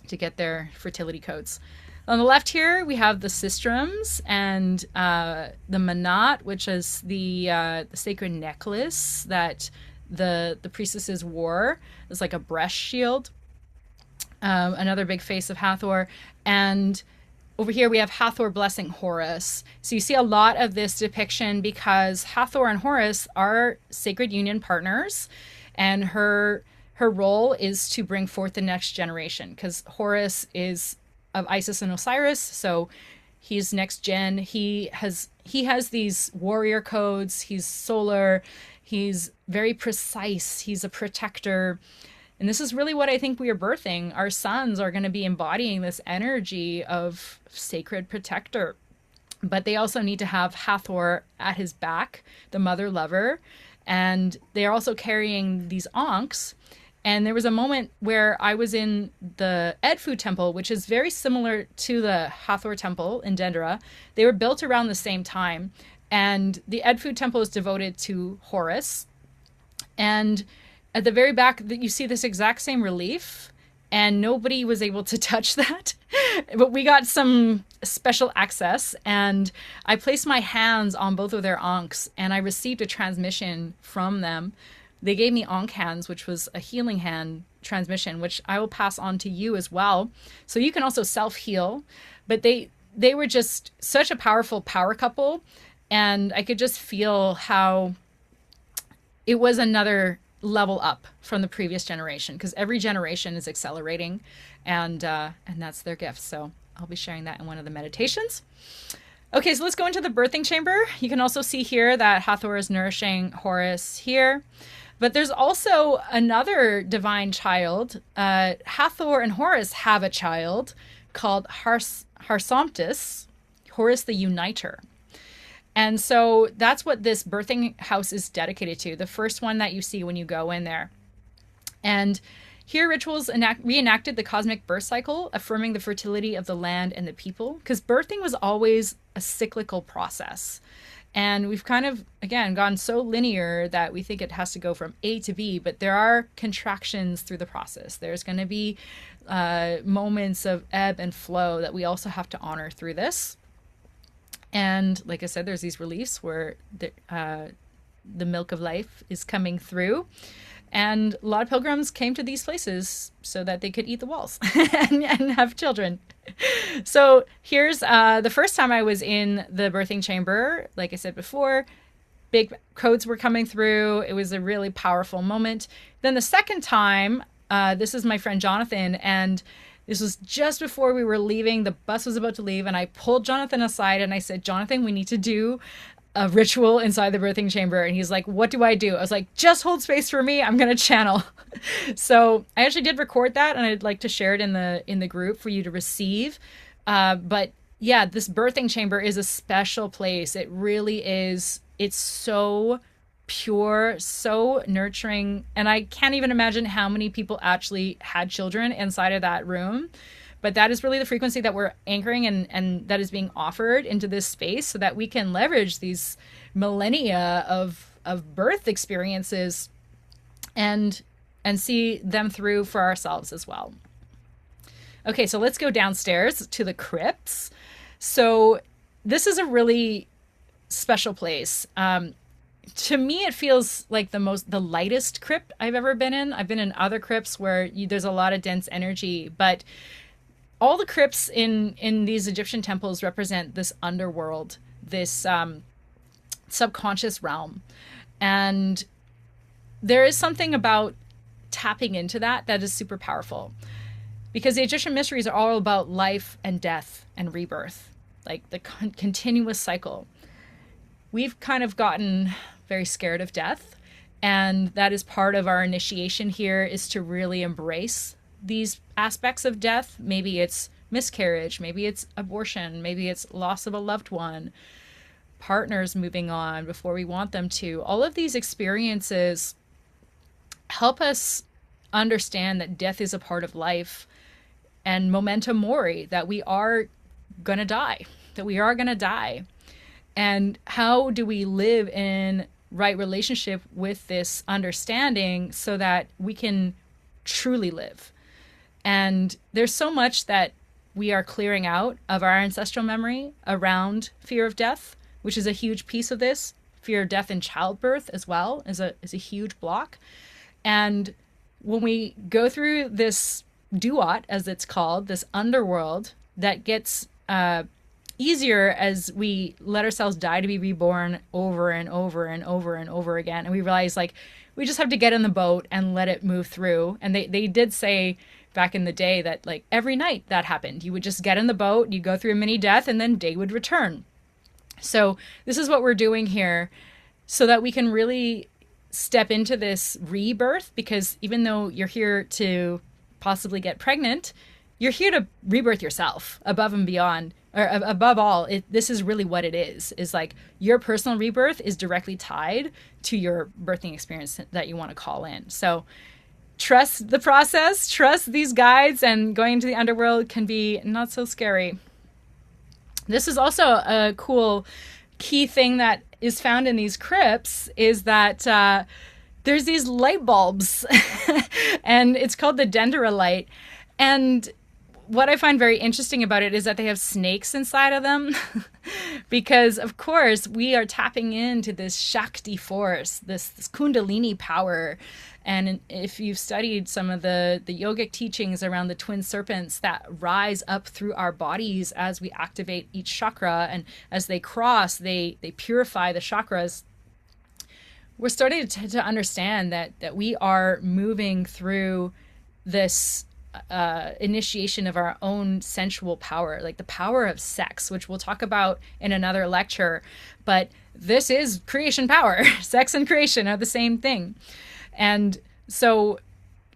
to get their fertility codes. On the left here, we have the sistrums and the manat, which is the sacred necklace that the priestesses wore. It's like a breast shield. Another big face of Hathor. And over here we have Hathor blessing Horus. So you see a lot of this depiction because Hathor and Horus are sacred union partners, and her role is to bring forth the next generation, because Horus is of Isis and Osiris, so he's next gen. He has these warrior codes. He's solar. He's very precise. He's a protector. And this is really what I think we are birthing. Our sons are going to be embodying this energy of sacred protector. But they also need to have Hathor at his back, the mother lover. And they are also carrying these ankhs. And there was a moment where I was in the Edfu temple, which is very similar to the Hathor temple in Dendera. They were built around the same time. And the Edfu temple is devoted to Horus. And at the very back, you see this exact same relief. And nobody was able to touch that. But we got some special access. And I placed my hands on both of their ankhs. And I received a transmission from them. They gave me ankh hands, which was a healing hand transmission, which I will pass on to you as well. So you can also self-heal. But they were just such a powerful power couple. And I could just feel how it was another level up from the previous generation, because every generation is accelerating, and that's their gift. So I'll be sharing that in one of the meditations. Okay, so let's go into the birthing chamber. You can also see here that Hathor is nourishing Horus here. But there's also another divine child. Hathor and Horus have a child called Harsomptis, Horus the Uniter. And so that's what this birthing house is dedicated to, the first one that you see when you go in there. And here rituals reenacted the cosmic birth cycle, affirming the fertility of the land and the people, because birthing was always a cyclical process. And we've kind of, again, gone so linear that we think it has to go from A to B, but there are contractions through the process. There's going to be moments of ebb and flow that we also have to honor through this. And like I said, there's these reliefs where the milk of life is coming through. And a lot of pilgrims came to these places so that they could eat the walls and have children. So here's the first time I was in the birthing chamber. Like I said before, big codes were coming through. It was a really powerful moment. Then the second time, this is my friend Jonathan, and this was just before we were leaving. The bus was about to leave, and I pulled Jonathan aside and I said, Jonathan, we need to do a ritual inside the birthing chamber. And he's like, what do I do? I was like, just hold space for me. I'm going to channel. So I actually did record that, and I'd like to share it in the group for you to receive. But yeah, this birthing chamber is a special place. It really is. It's so pure, so nurturing. And I can't even imagine how many people actually had children inside of that room. But that is really the frequency that we're anchoring, and that is being offered into this space so that we can leverage these millennia of birth experiences and see them through for ourselves as well. Okay, so let's go downstairs to the crypts. So this is a really special place. To me, it feels like the lightest crypt I've ever been in. I've been in other crypts where there's a lot of dense energy, but all the crypts in these Egyptian temples represent this underworld, this subconscious realm. And there is something about tapping into that is super powerful, because the Egyptian mysteries are all about life and death and rebirth, like the continuous cycle. We've kind of gotten very scared of death, and that is part of our initiation here, is to really embrace these aspects of death. Maybe it's miscarriage, maybe it's abortion, maybe it's loss of a loved one, partners moving on before we want them to. All of these experiences help us understand that death is a part of life, and memento mori, that we are going to die, And how do we live in right relationship with this understanding so that we can truly live? And there's so much that we are clearing out of our ancestral memory around fear of death, which is a huge piece of this. Fear of death in childbirth as well is a huge block. And when we go through this duat, as it's called, this underworld that gets easier as we let ourselves die to be reborn over and over and over and over again. And we realize, like, we just have to get in the boat and let it move through. And they did say back in the day that, like, every night that happened. You would just get in the boat, you go through a mini death, and then day would return. So this is what we're doing here so that we can really step into this rebirth, because even though you're here to possibly get pregnant, you're here to rebirth yourself above and beyond, or above all. This is really what it is like your personal rebirth is directly tied to your birthing experience that you want to call in. So trust the process, trust these guides, and going into the underworld can be not so scary. This is also a cool key thing that is found in these crypts, is that there's these light bulbs and it's called the Dendera light. And what I find very interesting about it is that they have snakes inside of them because, of course, we are tapping into this Shakti force, this Kundalini power. And if you've studied some of the yogic teachings around the twin serpents that rise up through our bodies as we activate each chakra, and as they cross, they purify the chakras, we're starting to understand that we are moving through this initiation of our own sensual power, like the power of sex, which we'll talk about in another lecture. But this is creation power. Sex and creation are the same thing. And so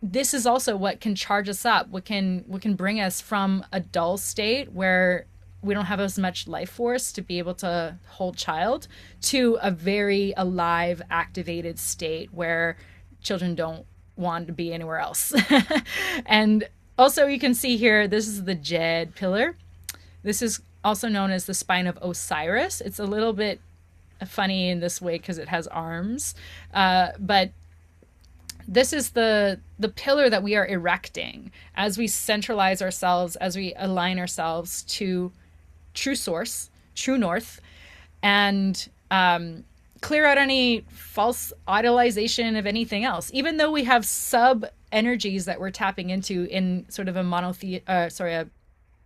this is also what can charge us up, what can bring us from a dull state where we don't have as much life force to be able to hold child, to a very alive, activated state where children don't want to be anywhere else. And also you can see here, this is the Jed pillar. This is also known as the spine of Osiris. It's a little bit funny in this way because it has arms, but this is the pillar that we are erecting as we centralize ourselves, as we align ourselves to true source, true north, and clear out any false idolization of anything else, even though we have sub energies that we're tapping into in sort of a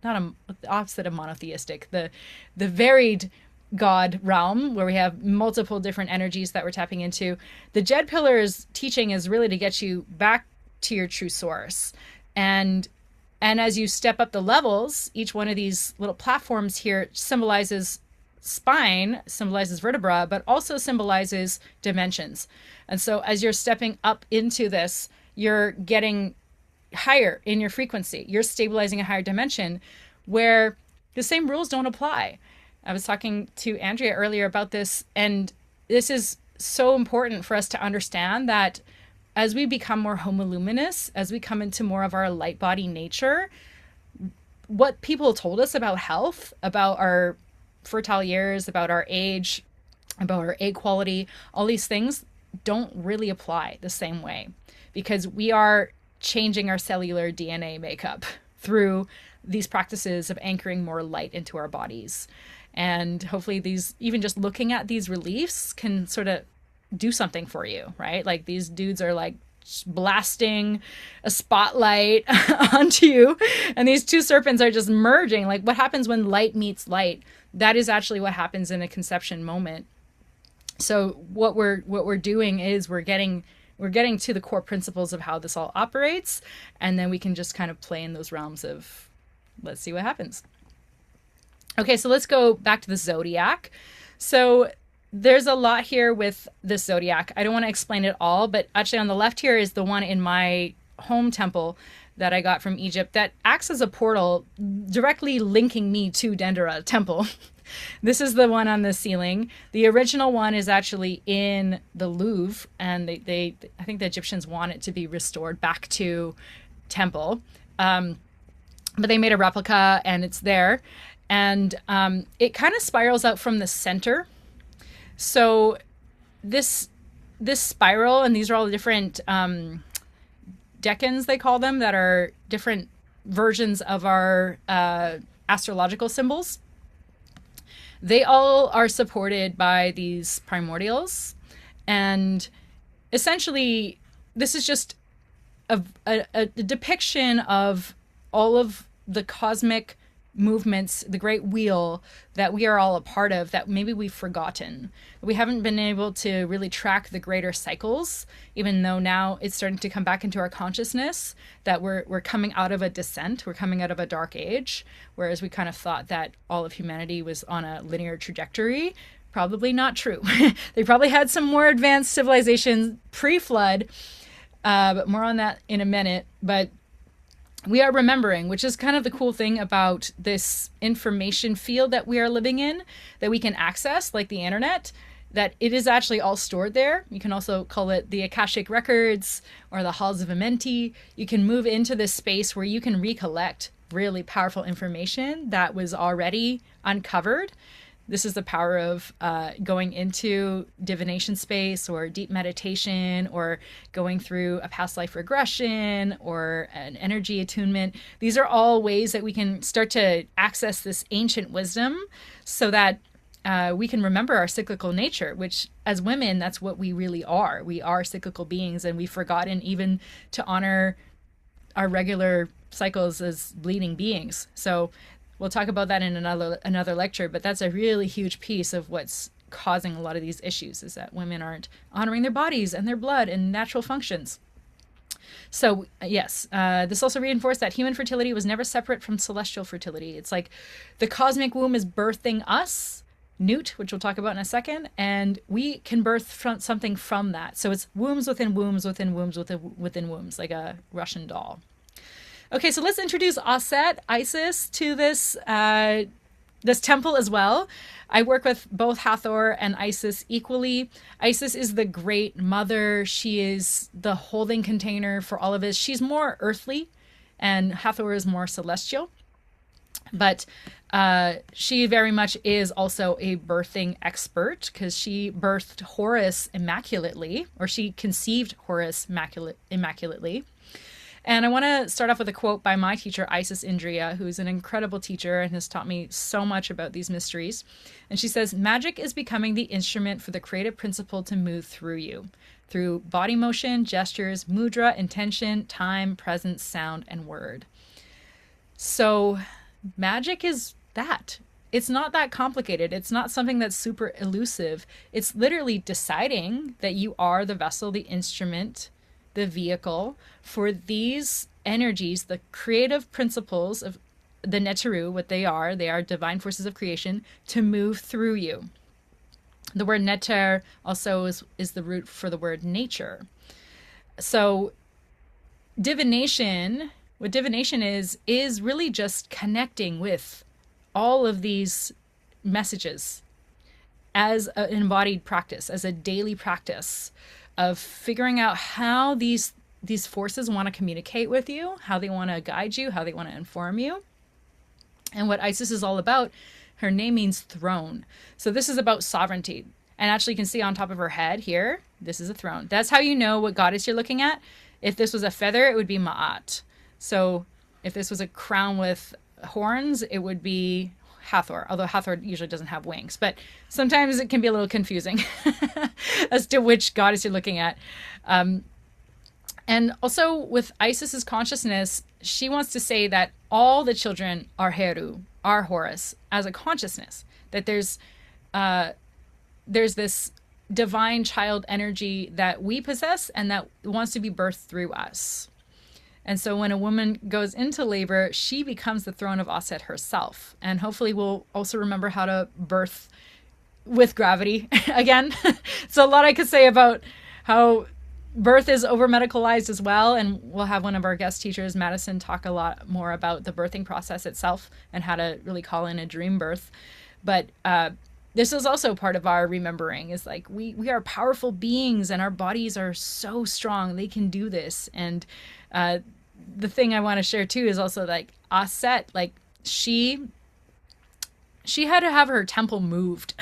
the opposite of monotheistic, the varied God realm, where we have multiple different energies that we're tapping into. The Jed Pillar's teaching is really to get you back to your true source. And as you step up the levels, each one of these little platforms here symbolizes spine, symbolizes vertebra, but also symbolizes dimensions. And so as you're stepping up into this, you're getting higher in your frequency. You're stabilizing a higher dimension where the same rules don't apply. I was talking to Andrea earlier about this, and this is so important for us to understand that as we become more homoluminous, as we come into more of our light body nature, what people told us about health, about our fertile years, about our age, about our egg quality, all these things don't really apply the same way, because we are changing our cellular DNA makeup through these practices of anchoring more light into our bodies. And hopefully these, even just looking at these reliefs can sort of do something for you, right? Like these dudes are like blasting a spotlight onto you, and these two serpents are just merging. Like what happens when light meets light? That is actually what happens in a conception moment. So what we're doing is we're getting to the core principles of how this all operates, and then we can just kind of play in those realms of, let's see what happens. Okay, so let's go back to the zodiac. So there's a lot here with the zodiac. I don't want to explain it all, but actually on the left here is the one in my home temple that I got from Egypt that acts as a portal directly linking me to Dendera temple. This is the one on the ceiling. The original one is actually in the Louvre, and I think the Egyptians want it to be restored back to temple. But they made a replica and it's there. And it kind of spirals out from the center. So this spiral, and these are all the different decans, they call them, that are different versions of our astrological symbols. They all are supported by these primordials. And essentially, this is just a depiction of all of the cosmic movements, the great wheel that we are all a part of, that maybe we've forgotten. We haven't been able to really track the greater cycles, even though now it's starting to come back into our consciousness that we're coming out of a descent, we're coming out of a dark age, whereas we kind of thought that all of humanity was on a linear trajectory. Probably not true. They probably had some more advanced civilizations pre-flood, but more on that in a minute. But we are remembering, which is kind of the cool thing about this information field that we are living in, that we can access, like the internet, that it is actually all stored there. You can also call it the Akashic Records or the Halls of Amenti. You can move into this space where you can recollect really powerful information that was already uncovered. This is the power of going into divination space or deep meditation or going through a past life regression or an energy attunement. These are all ways that we can start to access this ancient wisdom so that we can remember our cyclical nature, which as women, that's what we really are. We are cyclical beings, and we've forgotten even to honor our regular cycles as bleeding beings. So we'll talk about that in another lecture, but that's a really huge piece of what's causing a lot of these issues, is that women aren't honoring their bodies and their blood and natural functions. So yes, this also reinforced that human fertility was never separate from celestial fertility. It's like the cosmic womb is birthing us, Newt, which we'll talk about in a second, and we can birth something from that. So it's wombs within wombs within wombs within wombs, like a Russian doll. Okay, so let's introduce Aset, Isis, to this this temple as well. I work with both Hathor and Isis equally. Isis is the great mother. She is the holding container for all of us. She's more earthly, and Hathor is more celestial. But she very much is also a birthing expert, because she birthed Horus immaculately, or she conceived Horus immaculately. And I want to start off with a quote by my teacher, Isis Indria, who's an incredible teacher and has taught me so much about these mysteries. And she says, magic is becoming the instrument for the creative principle to move through you, through body motion, gestures, mudra, intention, time, presence, sound, and word. So magic is that. It's not that complicated. It's not something that's super elusive. It's literally deciding that you are the vessel, the instrument, the vehicle for these energies, the creative principles of the Neteru, what they are divine forces of creation, to move through you. The word neter also is the root for the word nature. So divination, what divination is really just connecting with all of these messages as an embodied practice, as a daily practice of figuring out how these forces want to communicate with you, how they want to guide you, how they want to inform you. And what Isis is all about, her name means throne. So this is about sovereignty. And actually you can see on top of her head here, this is a throne. That's how you know what goddess you're looking at. If this was a feather, it would be Ma'at. So if this was a crown with horns, it would be Hathor, although Hathor usually doesn't have wings, but sometimes it can be a little confusing as to which goddess you're looking at. And also with Isis's consciousness, she wants to say that all the children are Heru, are Horus, as a consciousness, that there's this divine child energy that we possess and that wants to be birthed through us. And so when a woman goes into labor, she becomes the throne of Aset herself. And hopefully we'll also remember how to birth with gravity again. So a lot I could say about how birth is over-medicalized as well. And we'll have one of our guest teachers, Madison, talk a lot more about the birthing process itself and how to really call in a dream birth. But this is also part of our remembering, is like we are powerful beings and our bodies are so strong. They can do this. And the thing I want to share too is also like Aset, like she had to have her temple moved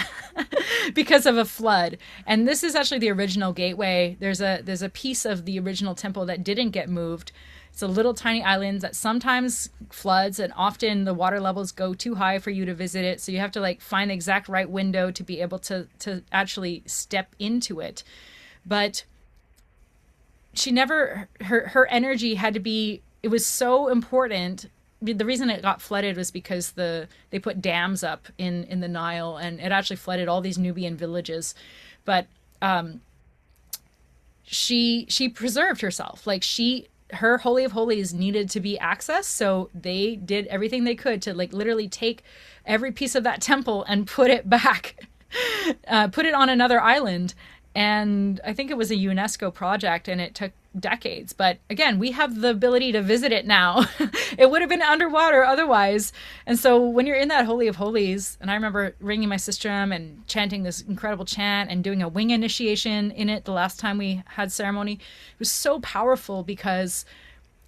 because of a flood. And this is actually the original gateway. There's a piece of the original temple that didn't get moved. It's a little tiny island that sometimes floods, and often the water levels go too high for you to visit it. So you have to like find the exact right window to be able to actually step into it. But she never, her energy had to be, it was so important. The reason it got flooded was because they put dams up in the Nile, and it actually flooded all these Nubian villages. But she preserved herself. Like her Holy of Holies needed to be accessed, so they did everything they could to like literally take every piece of that temple and put it back, put it on another island. And I think it was a UNESCO project, and it took decades. But again, we have the ability to visit it now. It would have been underwater otherwise. And so when you're in that Holy of Holies, and I remember ringing my sistrum and chanting this incredible chant and doing a wing initiation in it the last time we had ceremony, it was so powerful because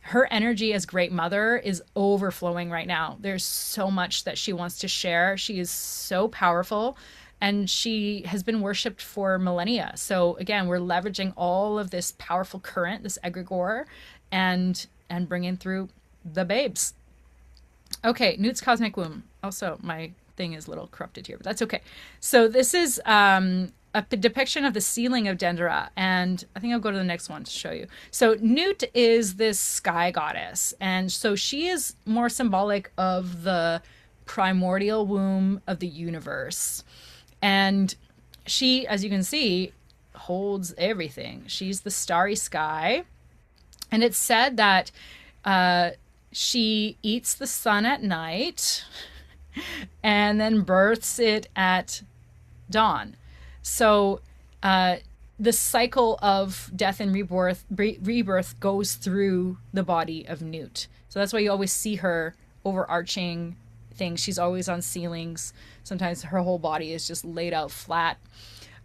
her energy as Great Mother is overflowing right now. There's so much that she wants to share. She is so powerful. And she has been worshipped for millennia. So again, we're leveraging all of this powerful current, this egregore, and bringing through the babes. Okay, Newt's Cosmic Womb. Also, my thing is a little corrupted here, but that's okay. So this is a depiction of the ceiling of Dendera. And I think I'll go to the next one to show you. So Newt is this sky goddess. And so she is more symbolic of the primordial womb of the universe. And she, as you can see, holds everything. She's the starry sky. And it's said that she eats the sun at night and then births it at dawn. So the cycle of death and rebirth goes through the body of Newt. So that's why you always see her overarching things. She's always on ceilings. Sometimes her whole body is just laid out flat.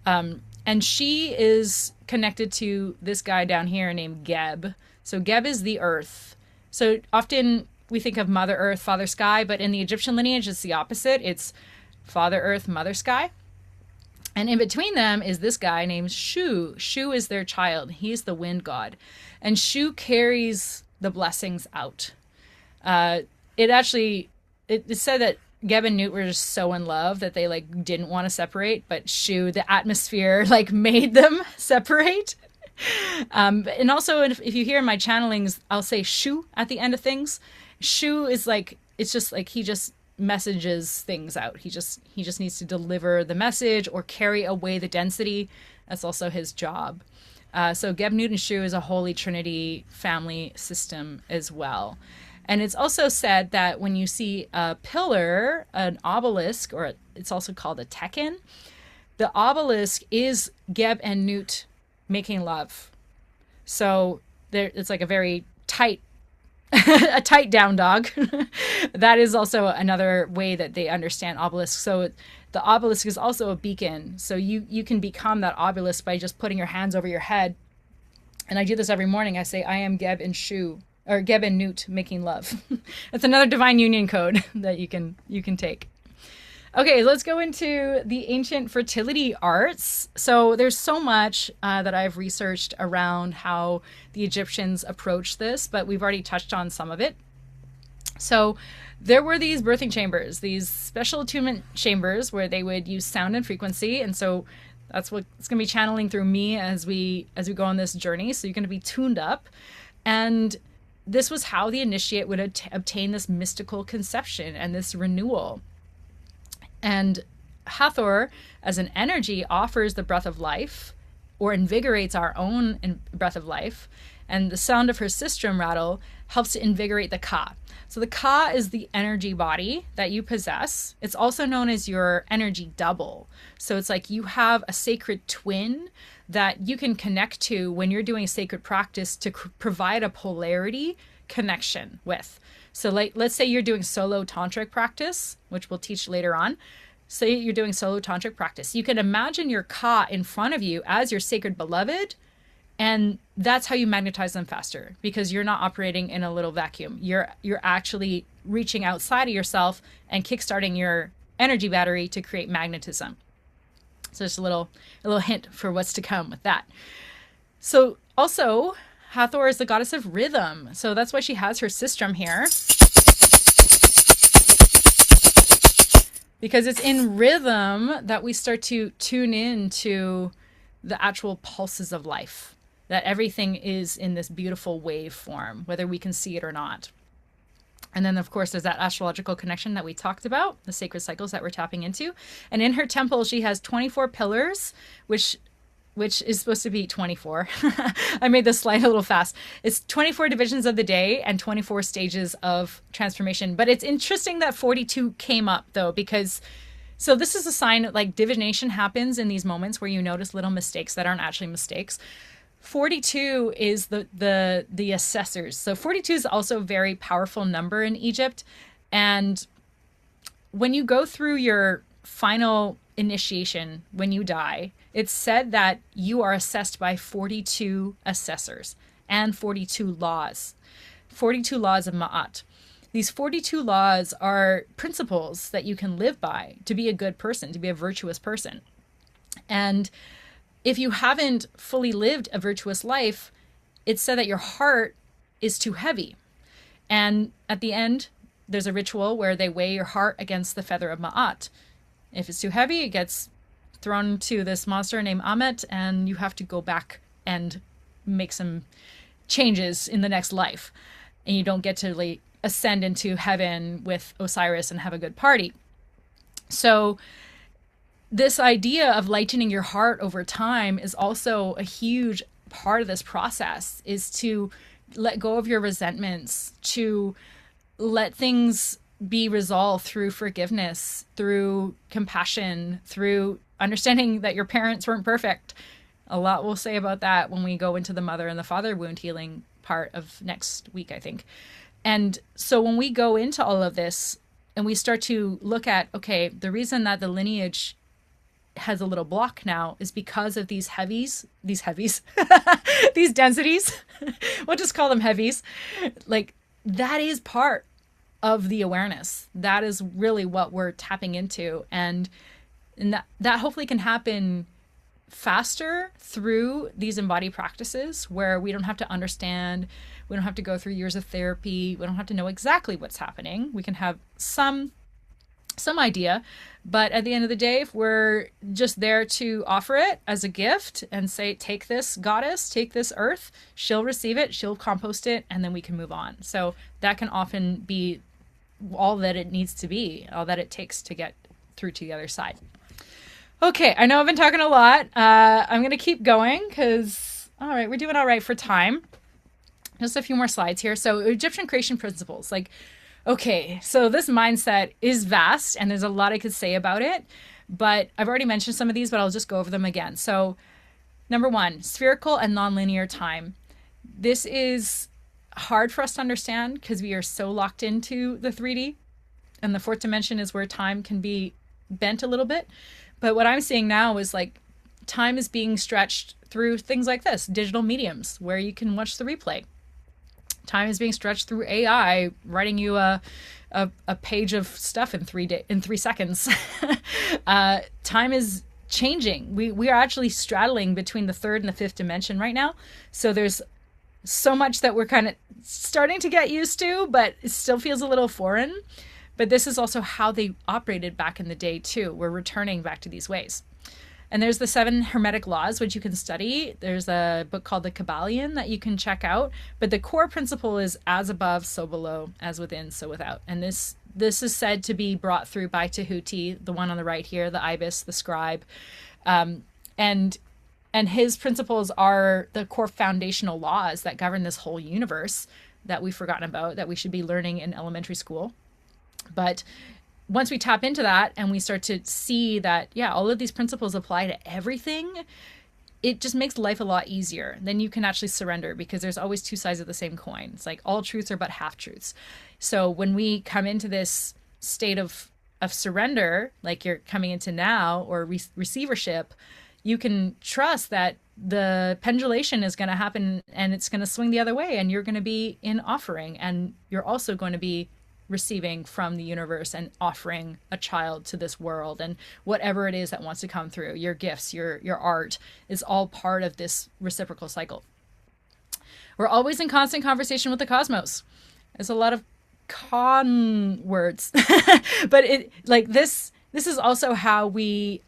And she is connected to this guy down here named Geb. So Geb is the earth. So often we think of Mother Earth, Father Sky, but in the Egyptian lineage, it's the opposite. It's Father Earth, Mother Sky. And in between them is this guy named Shu. Shu is their child. He's the wind god. And Shu carries the blessings out. It said that Geb and Newt were just so in love that they like didn't want to separate, but Shu, the atmosphere, like made them separate. And also, if you hear in my channelings, I'll say Shu at the end of things. Shu is like, it's just like he just messages things out. He just needs to deliver the message or carry away the density. That's also his job. So Geb, Newt, and Shu is a Holy Trinity family system as well. And it's also said that when you see a pillar, an obelisk, or it's also called a tekken, the obelisk is Geb and Newt making love. So it's like a very tight, a tight down dog. That is also another way that they understand obelisk. So the obelisk is also a beacon. So you can become that obelisk by just putting your hands over your head. And I do this every morning. I say, I am Geb and Shu, or Geb and Newt making love. That's another divine union code that you can take. Okay, let's go into the ancient fertility arts. So there's so much that I've researched around how the Egyptians approached this, but we've already touched on some of it. So there were these birthing chambers, these special attunement chambers where they would use sound and frequency. And so that's what it's going to be channeling through me as we go on this journey. So you're going to be tuned up. And this was how the initiate would obtain this mystical conception and this renewal. And Hathor, as an energy, offers the breath of life or invigorates our own breath of life. And the sound of her sistrum rattle helps to invigorate the Ka. So the Ka is the energy body that you possess. It's also known as your energy double. So it's like you have a sacred twin that you can connect to when you're doing sacred practice to provide a polarity connection with. So like, let's say you're doing solo tantric practice, which we'll teach later on. Say you're doing solo tantric practice. You can imagine your Ka in front of you as your sacred beloved, and that's how you magnetize them faster, because you're not operating in a little vacuum. You're actually reaching outside of yourself and kickstarting your energy battery to create magnetism. So just a little hint for what's to come with that. So also, Hathor is the goddess of rhythm. So that's why she has her sistrum here. Because it's in rhythm that we start to tune in to the actual pulses of life. That everything is in this beautiful wave form, whether we can see it or not. And then, of course, there's that astrological connection that we talked about, the sacred cycles that we're tapping into. And in her temple, she has 24 pillars, which is supposed to be 24. I made this slide a little fast. It's 24 divisions of the day and 24 stages of transformation. But it's interesting that 42 came up, though, because so this is a sign that like divination happens in these moments where you notice little mistakes that aren't actually mistakes. 42 is the assessors. So 42 is also a very powerful number in Egypt. And when you go through your final initiation, when you die, it's said that you are assessed by 42 assessors and 42 laws. 42 laws of Ma'at. These 42 laws are principles that you can live by to be a good person, to be a virtuous person. And if you haven't fully lived a virtuous life, it's said that your heart is too heavy. And at the end, there's a ritual where they weigh your heart against the feather of Ma'at. If it's too heavy, it gets thrown to this monster named Amet, and you have to go back and make some changes in the next life. And you don't get to like ascend into heaven with Osiris and have a good party. So this idea of lightening your heart over time is also a huge part of this process, is to let go of your resentments, to let things be resolved through forgiveness, through compassion, through understanding that your parents weren't perfect. A lot we'll say about that when we go into the mother and the father wound healing part of next week, I think. And so when we go into all of this and we start to look at, okay, the reason that the lineage has a little block now is because of these densities. We'll just call them heavies. Like, that is part of the awareness. That is really what we're tapping into. And that hopefully can happen faster through these embodied practices where we don't have to understand, we don't have to go through years of therapy, we don't have to know exactly what's happening. We can have some idea, but at the end of the day, if we're just there to offer it as a gift and say, take this goddess, take this earth, she'll receive it, she'll compost it, and then we can move on. So that can often be all that it needs to be, all that it takes to get through to the other side. Okay, I know I've been talking a lot. I'm going to keep going because, all right, we're doing all right for time. Just a few more slides here. So Egyptian creation principles, okay, so this mindset is vast and there's a lot I could say about it, but I've already mentioned some of these, but I'll just go over them again. So number 1, spherical and nonlinear time. This is hard for us to understand because we are so locked into the 3D, and the 4th dimension is where time can be bent a little bit. But what I'm seeing now is time is being stretched through things like this, digital mediums where you can watch the replay. Time is being stretched through AI, writing you a page of stuff in 3 seconds. Time is changing. We are actually straddling between the 3rd and the 5th dimension right now. So there's so much that we're kind of starting to get used to, but it still feels a little foreign. But this is also how they operated back in the day too. We're returning back to these ways. And there's the 7 Hermetic laws, which you can study. There's a book called The Kabbalion that you can check out. But the core principle is as above, so below, as within, so without. And this is said to be brought through by Tahuti, the one on the right here, the ibis, the scribe. And his principles are the core foundational laws that govern this whole universe that we've forgotten about, that we should be learning in elementary school. But once we tap into that and we start to see that, all of these principles apply to everything, it just makes life a lot easier. Then you can actually surrender because there's always 2 sides of the same coin. It's like all truths are but half truths. So when we come into this state of surrender, like you're coming into now, or receivership, you can trust that the pendulation is going to happen and it's going to swing the other way, and you're going to be in offering, and you're also going to be receiving from the universe and offering a child to this world, and whatever it is that wants to come through, your gifts, your art, is all part of this reciprocal cycle. We're always in constant conversation with the cosmos. There's a lot of con words, but this is also how we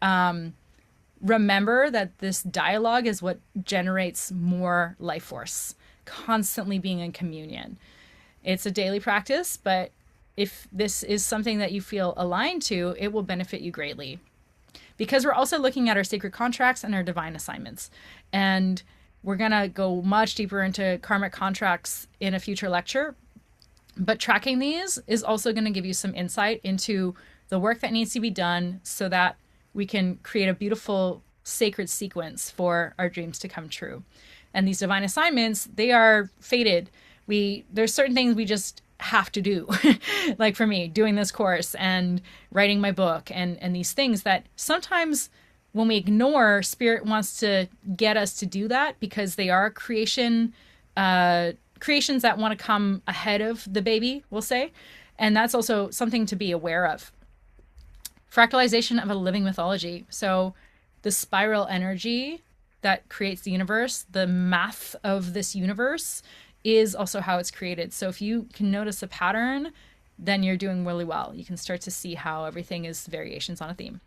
remember that this dialogue is what generates more life force, constantly being in communion. It's a daily practice, but if this is something that you feel aligned to, it will benefit you greatly. Because we're also looking at our sacred contracts and our divine assignments. And we're going to go much deeper into karmic contracts in a future lecture. But tracking these is also going to give you some insight into the work that needs to be done so that we can create a beautiful sacred sequence for our dreams to come true. And these divine assignments, they are fated. There's certain things we just have to do. Like for me, doing this course and writing my book and these things that sometimes when we ignore, Spirit wants to get us to do that because they are creations that want to come ahead of the baby, we'll say. And that's also something to be aware of. Fractalization of a living mythology. So the spiral energy that creates the universe, the math of this universe, is also how it's created. So if you can notice a pattern, then you're doing really well. You can start to see how everything is variations on a theme.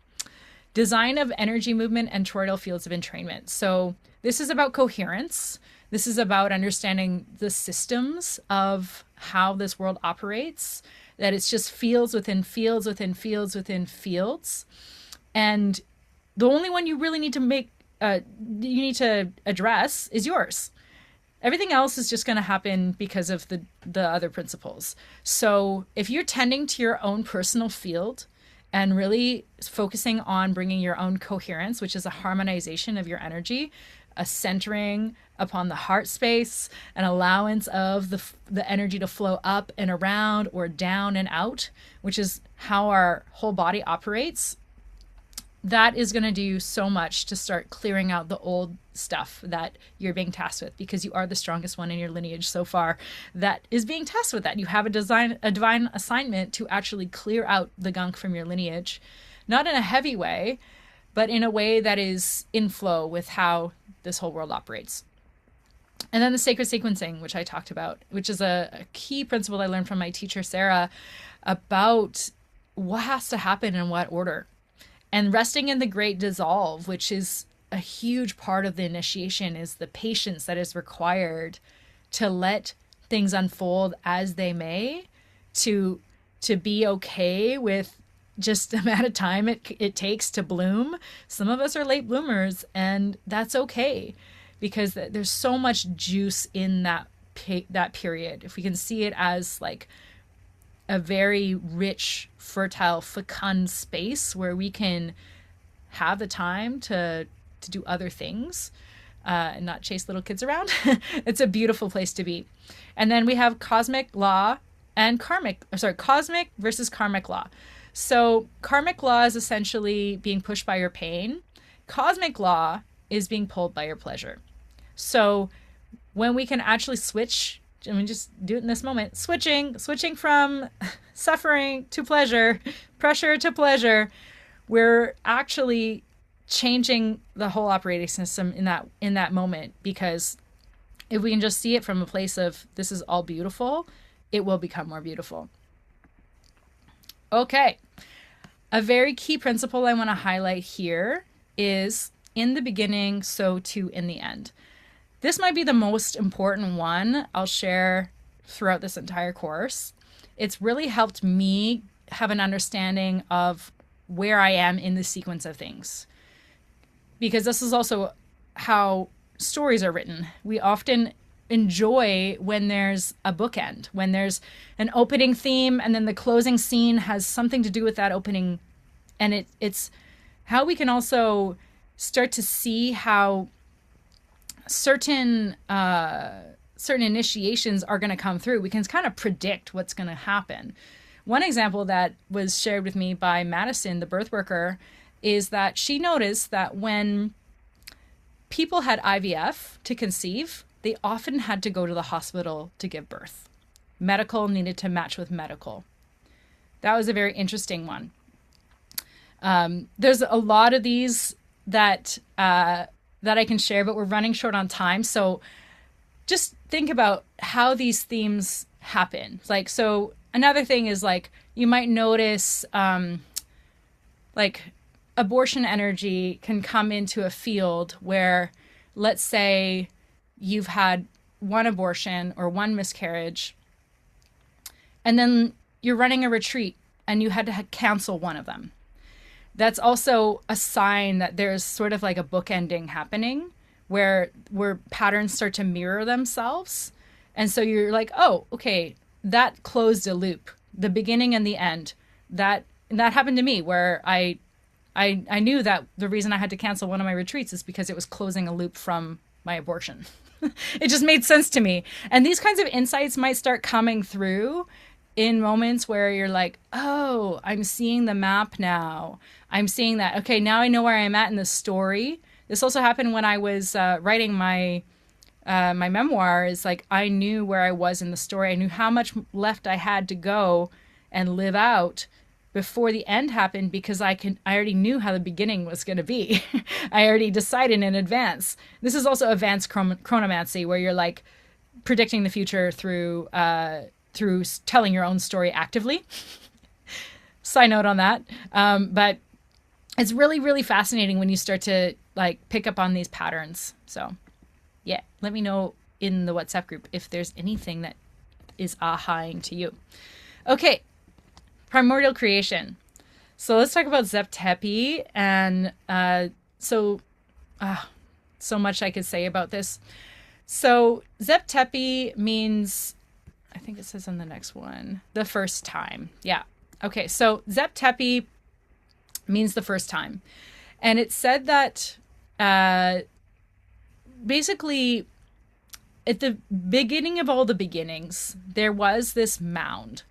Design of energy movement and toroidal fields of entrainment. So this is about coherence. This is about understanding the systems of how this world operates, that it's just fields within fields within fields within fields. And the only one you really need to address is yours. Everything else is just going to happen because of the other principles. So if you're tending to your own personal field and really focusing on bringing your own coherence, which is a harmonization of your energy, a centering upon the heart space, an allowance of the energy to flow up and around or down and out, which is how our whole body operates, that is going to do so much to start clearing out the old stuff that you're being tasked with, because you are the strongest one in your lineage so far that is being tasked with that. You have a divine assignment to actually clear out the gunk from your lineage, not in a heavy way, but in a way that is in flow with how this whole world operates. And then the sacred sequencing, which I talked about, which is a key principle I learned from my teacher, Sarah, about what has to happen in what order. And resting in the great dissolve, which is a huge part of the initiation, is the patience that is required to let things unfold as they may, to be okay with just the amount of time it takes to bloom. Some of us are late bloomers, and that's okay, because there's so much juice in that period. If we can see it as like a very rich, fertile, fecund space where we can have the time to do other things and not chase little kids around, it's a beautiful place to be. And then we have cosmic law and cosmic versus karmic law. So karmic law is essentially being pushed by your pain. Cosmic law is being pulled by your pleasure. So when we can actually switch, and we just do it in this moment, switching from suffering to pleasure, pressure to pleasure, we're actually changing the whole operating system in that moment. Because if we can just see it from a place of this is all beautiful, it will become more beautiful. Okay. A very key principle I want to highlight here is in the beginning, so too in the end. This might be the most important one I'll share throughout this entire course. It's really helped me have an understanding of where I am in the sequence of things. Because this is also how stories are written. We often enjoy when there's a bookend, when there's an opening theme and then the closing scene has something to do with that opening. And it's how we can also start to see how certain initiations are going to come through. We can kind of predict what's going to happen. One example that was shared with me by Madison, the birth worker, is that she noticed that when people had IVF to conceive, they often had to go to the hospital to give birth. Medical needed to match with medical. That was a very interesting one. There's a lot of these that I can share, but we're running short on time. So just think about how these themes happen. Like, so another thing is like, you might notice, like abortion energy can come into a field where, let's say you've had one abortion or one miscarriage, and then you're running a retreat and you had to cancel one of them. That's also a sign that there's sort of like a bookending happening where patterns start to mirror themselves. And so you're like, oh, okay, that closed a loop, the beginning and the end. That happened to me where I knew that the reason I had to cancel one of my retreats is because it was closing a loop from my abortion. It just made sense to me. And these kinds of insights might start coming through in moments where you're like, oh, I'm seeing the map now. I'm seeing that. Okay, now I know where I'm at in the story. This also happened when I was writing my memoir. Is like I knew where I was in the story. I knew how much left I had to go and live out before the end happened, because I already knew how the beginning was going to be. I already decided in advance. This is also advanced chronomancy, where you're like predicting the future through telling your own story actively. Side note on that. But it's really, really fascinating when you start to like pick up on these patterns. So yeah, let me know in the WhatsApp group if there's anything that is aha-ing to you. Okay. Primordial creation. So let's talk about Zep Tepi. And so much I could say about this. So Zep Tepi means, I think it says on the next one, the first time. Yeah. Okay. So Zep Tepi means the first time. And it said that basically at the beginning of all the beginnings, there was this mound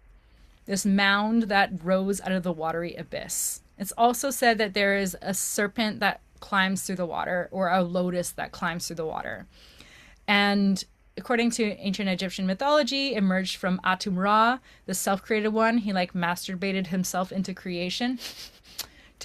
that rose out of the watery abyss. It's also said that there is a serpent that climbs through the water, or a lotus that climbs through the water. And according to ancient Egyptian mythology, emerged from Atum Ra, the self-created one. He like masturbated himself into creation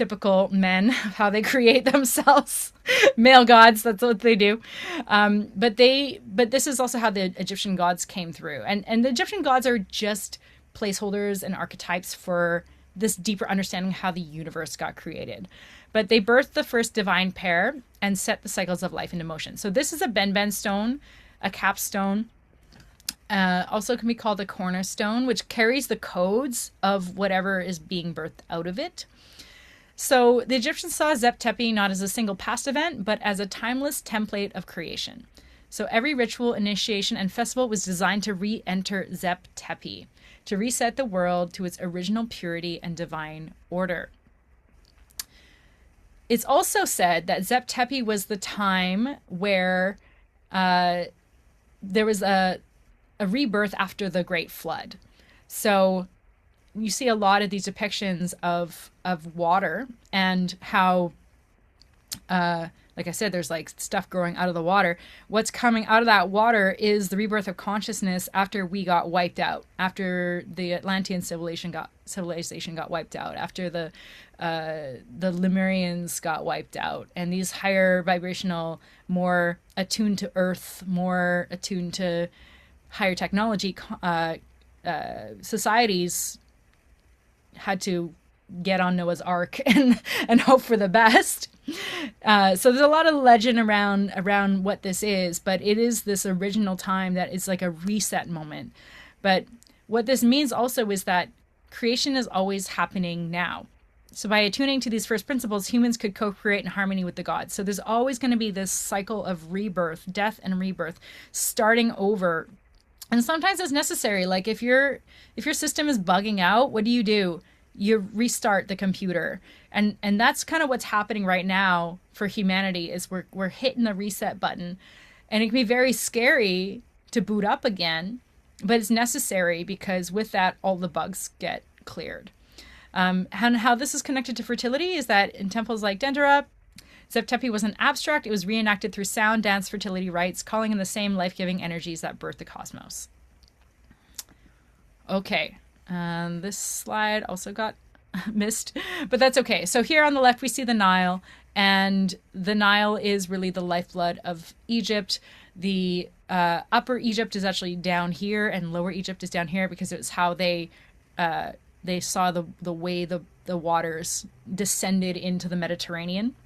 typical men, how they create themselves. Male gods, that's what they do. But this is also how the Egyptian gods came through. And the Egyptian gods are just placeholders and archetypes for this deeper understanding of how the universe got created. But they birthed the first divine pair and set the cycles of life into motion. So this is a Ben stone, a capstone. Also can be called a cornerstone, which carries the codes of whatever is being birthed out of it. So the Egyptians saw Zep Tepi not as a single past event, but as a timeless template of creation. So every ritual, initiation, and festival was designed to re-enter Zep Tepi, to reset the world to its original purity and divine order. It's also said that Zep Tepi was the time where there was a rebirth after the Great Flood. So you see a lot of these depictions of water and how, like I said, there's like stuff growing out of the water. What's coming out of that water is the rebirth of consciousness after we got wiped out, after the Atlantean civilization got wiped out, after the Lemurians got wiped out, and these higher vibrational, more attuned to earth, more attuned to higher technology societies had to get on Noah's Ark and hope for the best. So there's a lot of legend around what this is, but it is this original time that is like a reset moment. But what this means also is that creation is always happening now. So by attuning to these first principles, humans could co-create in harmony with the gods. So there's always going to be this cycle of rebirth, death and rebirth, starting over. And sometimes it's necessary. Like if your system is bugging out, what do? You restart the computer. And that's kind of what's happening right now for humanity is we're hitting the reset button. And it can be very scary to boot up again, but it's necessary because with that, all the bugs get cleared. And how this is connected to fertility is that in temples like Dendera, Zep Tepi wasn't abstract. It was reenacted through sound, dance, fertility rites, calling in the same life-giving energies that birthed the cosmos. Okay, this slide also got missed, but that's okay. So here on the left, we see the Nile, and the Nile is really the lifeblood of Egypt. The upper Egypt is actually down here, and lower Egypt is down here because it was how they saw the way the waters descended into the Mediterranean.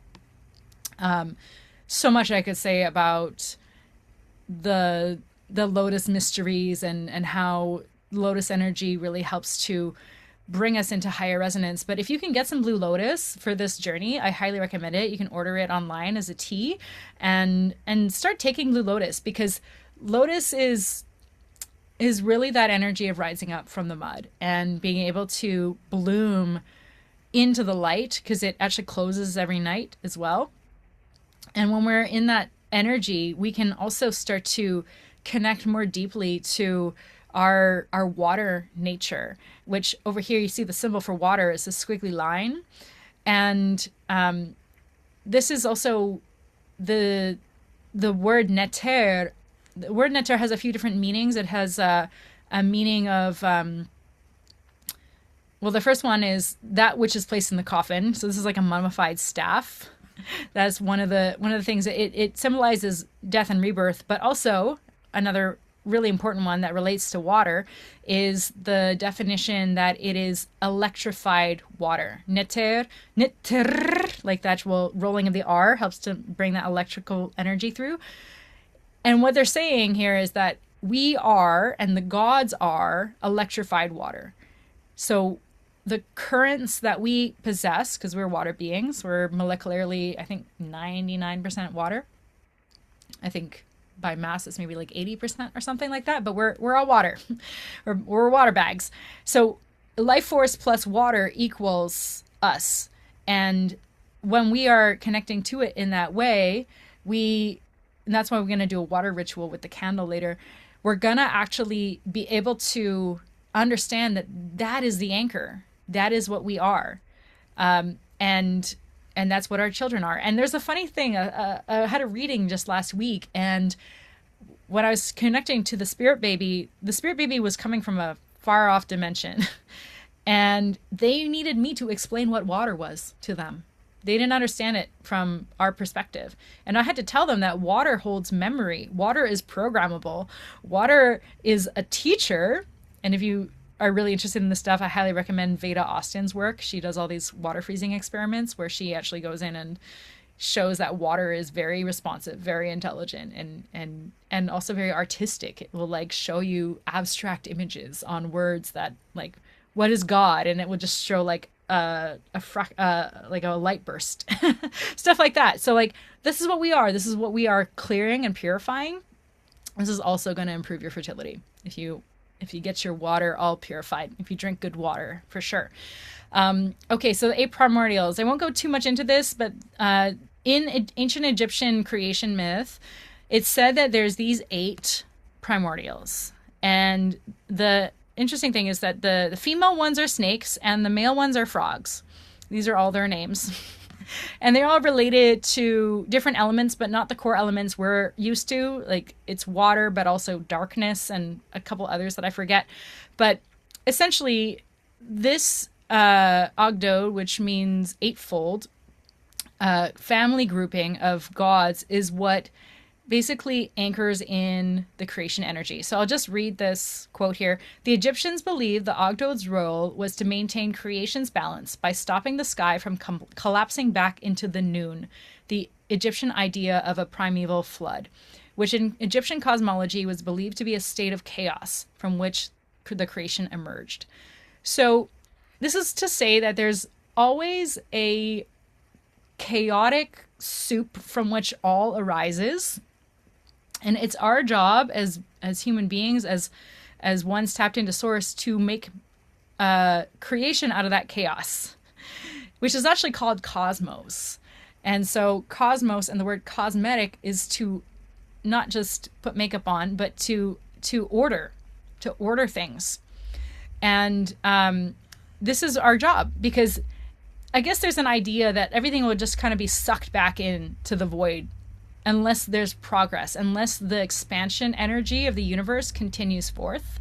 So much I could say about the lotus mysteries and how lotus energy really helps to bring us into higher resonance. But if you can get some blue lotus for this journey, I highly recommend it. You can order it online as a tea and start taking blue lotus, because lotus is really that energy of rising up from the mud and being able to bloom into the light, because it actually closes every night as well. And when we're in that energy, we can also start to connect more deeply to our water nature, which over here you see the symbol for water is a squiggly line. And this is also the word neter. The word neter has a few different meanings. It has a meaning of, well, the first one is that which is placed in the coffin. So this is like a mummified staff. That's one of the things. It symbolizes death and rebirth, but also another really important one that relates to water is the definition that it is electrified water. Neter, like the actual rolling of the R helps to bring that electrical energy through. And what they're saying here is that we are, and the gods are, electrified water. So the currents that we possess, because we're water beings, we're molecularly, I think, 99% water. I think by mass it's maybe like 80% or something like that, but we're all water. we're water bags. So life force plus water equals us. And when we are connecting to it in that way, and that's why we're going to do a water ritual with the candle later, we're going to actually be able to understand that is the anchor. That is what we are. And that's what our children are. And there's a funny thing. I had a reading just last week, and when I was connecting to the spirit baby was coming from a far off dimension. And they needed me to explain what water was to them. They didn't understand it from our perspective. And I had to tell them that water holds memory. Water is programmable. Water is a teacher. And if you are really interested in this stuff, I highly recommend Veda Austin's work. She does all these water freezing experiments where she actually goes in and shows that water is very responsive, very intelligent, and also very artistic. It will like show you abstract images on words that like, what is God? And it will just show like like a light burst, stuff like that. So like, this is what we are. This is what we are clearing and purifying. This is also going to improve your fertility if you get your water all purified, if you drink good water, for sure. Okay, so the 8 primordials. I won't go too much into this, but in ancient Egyptian creation myth, it's said that there's these 8 primordials. And the interesting thing is that the female ones are snakes and the male ones are frogs. These are all their names. And they're all related to different elements, but not the core elements we're used to. Like it's water, but also darkness and a couple others that I forget. But essentially, this Ogdo, which means eightfold, family grouping of gods is what basically anchors in the creation energy. So I'll just read this quote here. The Egyptians believed the Ogdo's role was to maintain creation's balance by stopping the sky from collapsing back into the noon, the Egyptian idea of a primeval flood, which in Egyptian cosmology was believed to be a state of chaos from which the creation emerged. So this is to say that there's always a chaotic soup from which all arises. And it's our job as human beings, as ones tapped into source, to make creation out of that chaos, which is actually called cosmos. And so cosmos and the word cosmetic is to not just put makeup on, but to order things. And this is our job, because I guess there's an idea that everything will just kind of be sucked back into the void unless there's progress, unless the expansion energy of the universe continues forth.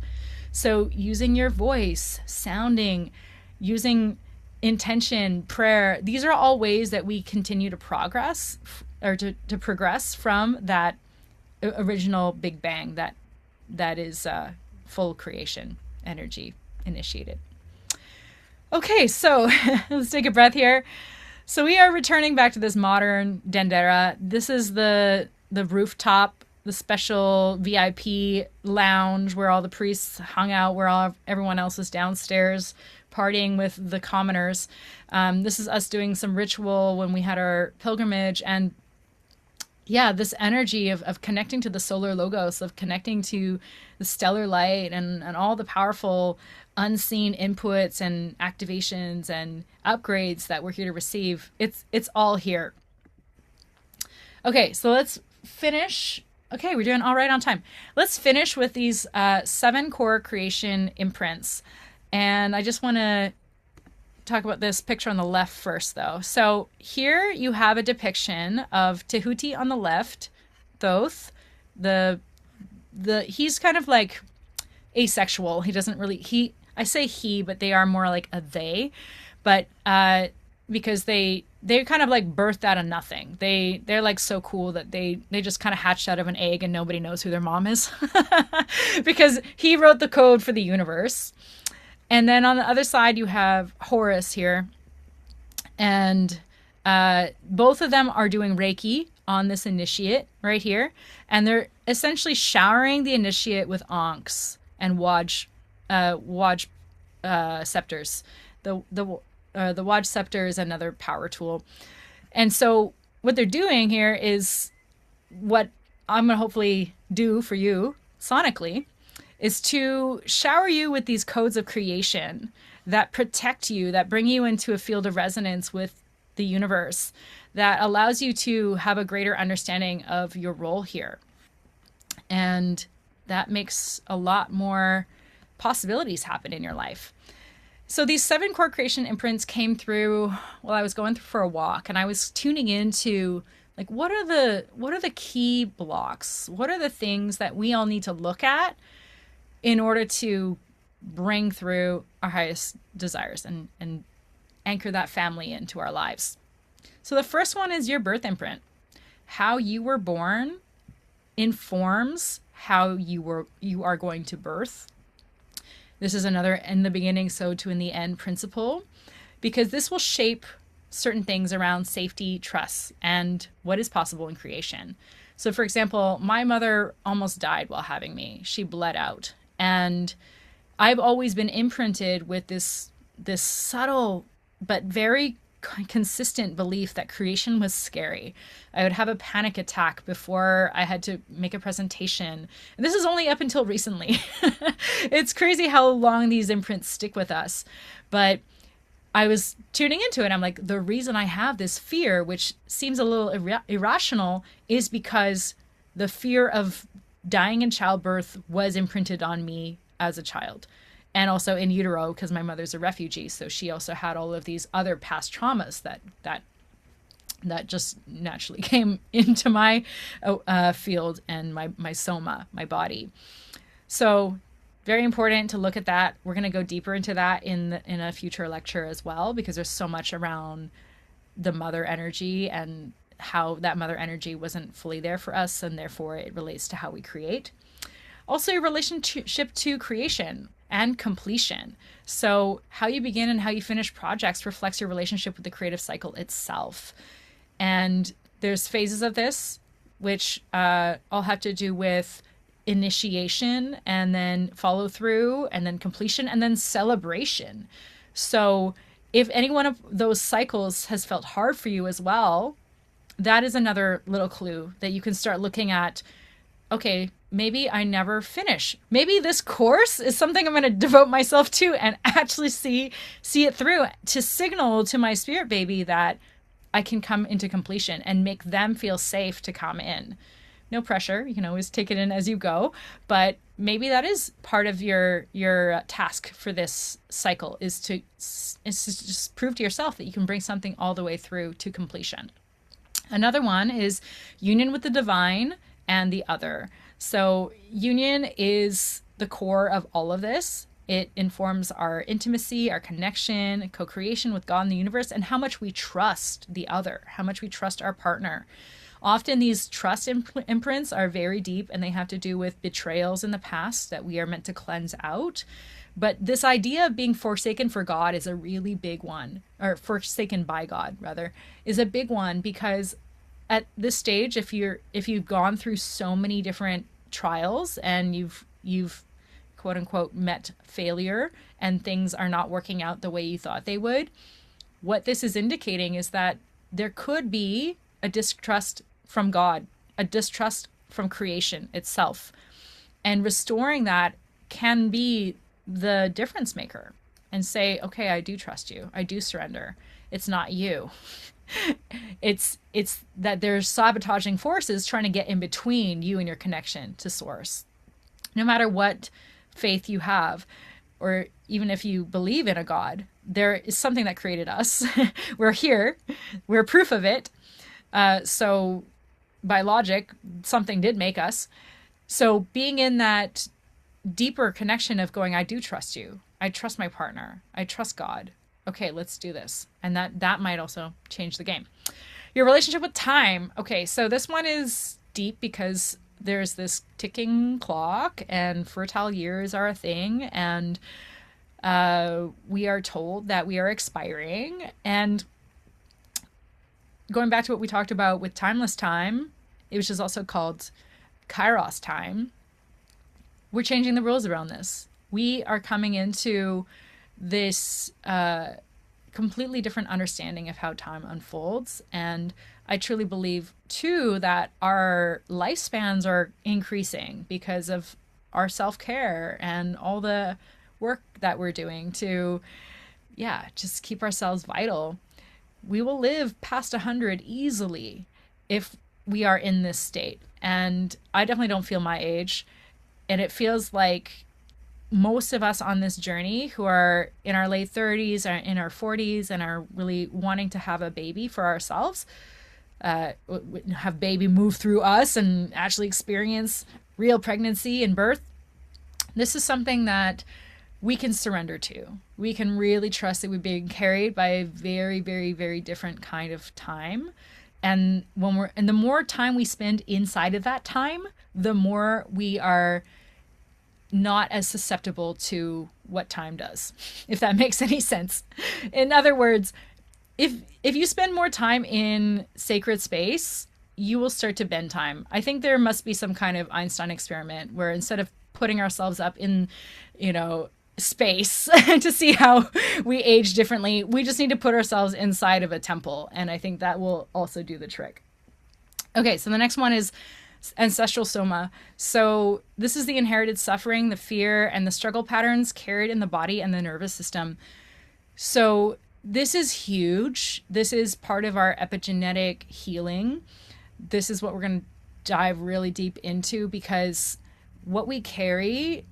So using your voice, sounding, using intention, prayer, these are all ways that we continue to progress, or to progress from that original Big Bang that is full creation energy initiated. Okay, so let's take a breath here. So we are returning back to this modern Dendera. This is the rooftop, the special VIP lounge where all the priests hung out, where everyone else was downstairs partying with the commoners. This is us doing some ritual when we had our pilgrimage. And yeah, this energy of connecting to the solar logos, of connecting to the stellar light and all the powerful unseen inputs and activations and upgrades that we're here to receive. It's all here. Okay, so let's finish. Okay, we're doing all right on time. Let's finish with these 7 core creation imprints. And I just want to talk about this picture on the left first, though. So here you have a depiction of Tehuti on the left, Thoth. He's kind of like asexual. He doesn't really, I say he, but they are more like a they. But because they kind of like birthed out of nothing. They're like so cool that they just kind of hatched out of an egg and nobody knows who their mom is. Because he wrote the code for the universe. And then on the other side, you have Horus here. And both of them are doing Reiki on this initiate right here. And they're essentially showering the initiate with ankhs and Waj scepters. The Waj scepter is another power tool. And so what they're doing here is what I'm going to hopefully do for you sonically, is to shower you with these codes of creation that protect you, that bring you into a field of resonance with the universe, that allows you to have a greater understanding of your role here. And that makes a lot more possibilities happen in your life. So these 7 core creation imprints came through while I was going for a walk, and I was tuning into like, what are the key blocks? What are the things that we all need to look at in order to bring through our highest desires and anchor that family into our lives. So the first one is your birth imprint. How you were born informs how you are going to birth. This is another in the beginning, so to in the end principle, because this will shape certain things around safety, trust, and what is possible in creation. So for example, my mother almost died while having me. She bled out. And I've always been imprinted with this subtle but very consistent belief that creation was scary. I would have a panic attack before I had to make a presentation. And this is only up until recently. It's crazy how long these imprints stick with us. But I was tuning into it. I'm like, the reason I have this fear, which seems a little irrational, is because the fear of dying in childbirth was imprinted on me as a child. And also in utero, because my mother's a refugee. So she also had all of these other past traumas that just naturally came into my field and my soma, my body. So very important to look at that. We're going to go deeper into that in a future lecture as well, because there's so much around the mother energy and how that mother energy wasn't fully there for us, and therefore it relates to how we create. Also, your relationship to creation and completion. So how you begin and how you finish projects reflects your relationship with the creative cycle itself. And there's phases of this, which all have to do with initiation and then follow through and then completion and then celebration. So if any one of those cycles has felt hard for you as well, that is another little clue that you can start looking at. Okay, maybe I never finish. Maybe this course is something I'm going to devote myself to and actually see it through, to signal to my spirit baby that I can come into completion and make them feel safe to come in. No pressure. You can always take it in as you go, but maybe that is part of your task for this cycle, is to just prove to yourself that you can bring something all the way through to completion. Another one is union with the divine and the other. So union is the core of all of this. It informs our intimacy, our connection, co-creation with God and the universe, and how much we trust the other, how much we trust our partner. Often these trust imprints are very deep, and they have to do with betrayals in the past that we are meant to cleanse out. But this idea of being forsaken for God is a really big one, or forsaken by God rather, is a big one, because at this stage, if you've gone through so many different trials and you've quote unquote met failure and things are not working out the way you thought they would, what this is indicating is that there could be a distrust from God, a distrust from creation itself. And restoring that can be the difference maker, and say, okay, I do trust you. I do surrender. It's not you. It's that there's sabotaging forces trying to get in between you and your connection to source. No matter what faith you have, or even if you believe in a God, there is something that created us. We're here. We're proof of it. So by logic, something did make us. So being in that deeper connection of going, I do trust you. I trust my partner. I trust God. Okay, let's do this. And that might also change the game. Your relationship with time. Okay, so this one is deep because there's this ticking clock and fertile years are a thing. And we are told that we are expiring. And going back to what we talked about with timeless time, which is also called Kairos time, we're changing the rules around this. We are coming into this completely different understanding of how time unfolds. And I truly believe, too, that our lifespans are increasing because of our self-care and all the work that we're doing to, just keep ourselves vital. We will live past 100 easily if we are in this state. And I definitely don't feel my age. And it feels like most of us on this journey who are in our late 30s or in our 40s and are really wanting to have a baby for ourselves, have baby move through us and actually experience real pregnancy and birth. This is something that we can surrender to. We can really trust that we're being carried by a very, very, very different kind of time. And the more time we spend inside of that time, the more we are not as susceptible to what time does, if that makes any sense. In other words, if you spend more time in sacred space, you will start to bend time. I think there must be some kind of Einstein experiment where instead of putting ourselves up in, space to see how we age differently, we just need to put ourselves inside of a temple. And I think that will also do the trick. Okay, so the next one is ancestral soma. So this is the inherited suffering, the fear, and the struggle patterns carried in the body and the nervous system. So this is huge. This is part of our epigenetic healing. This is what we're going to dive really deep into, because what we carry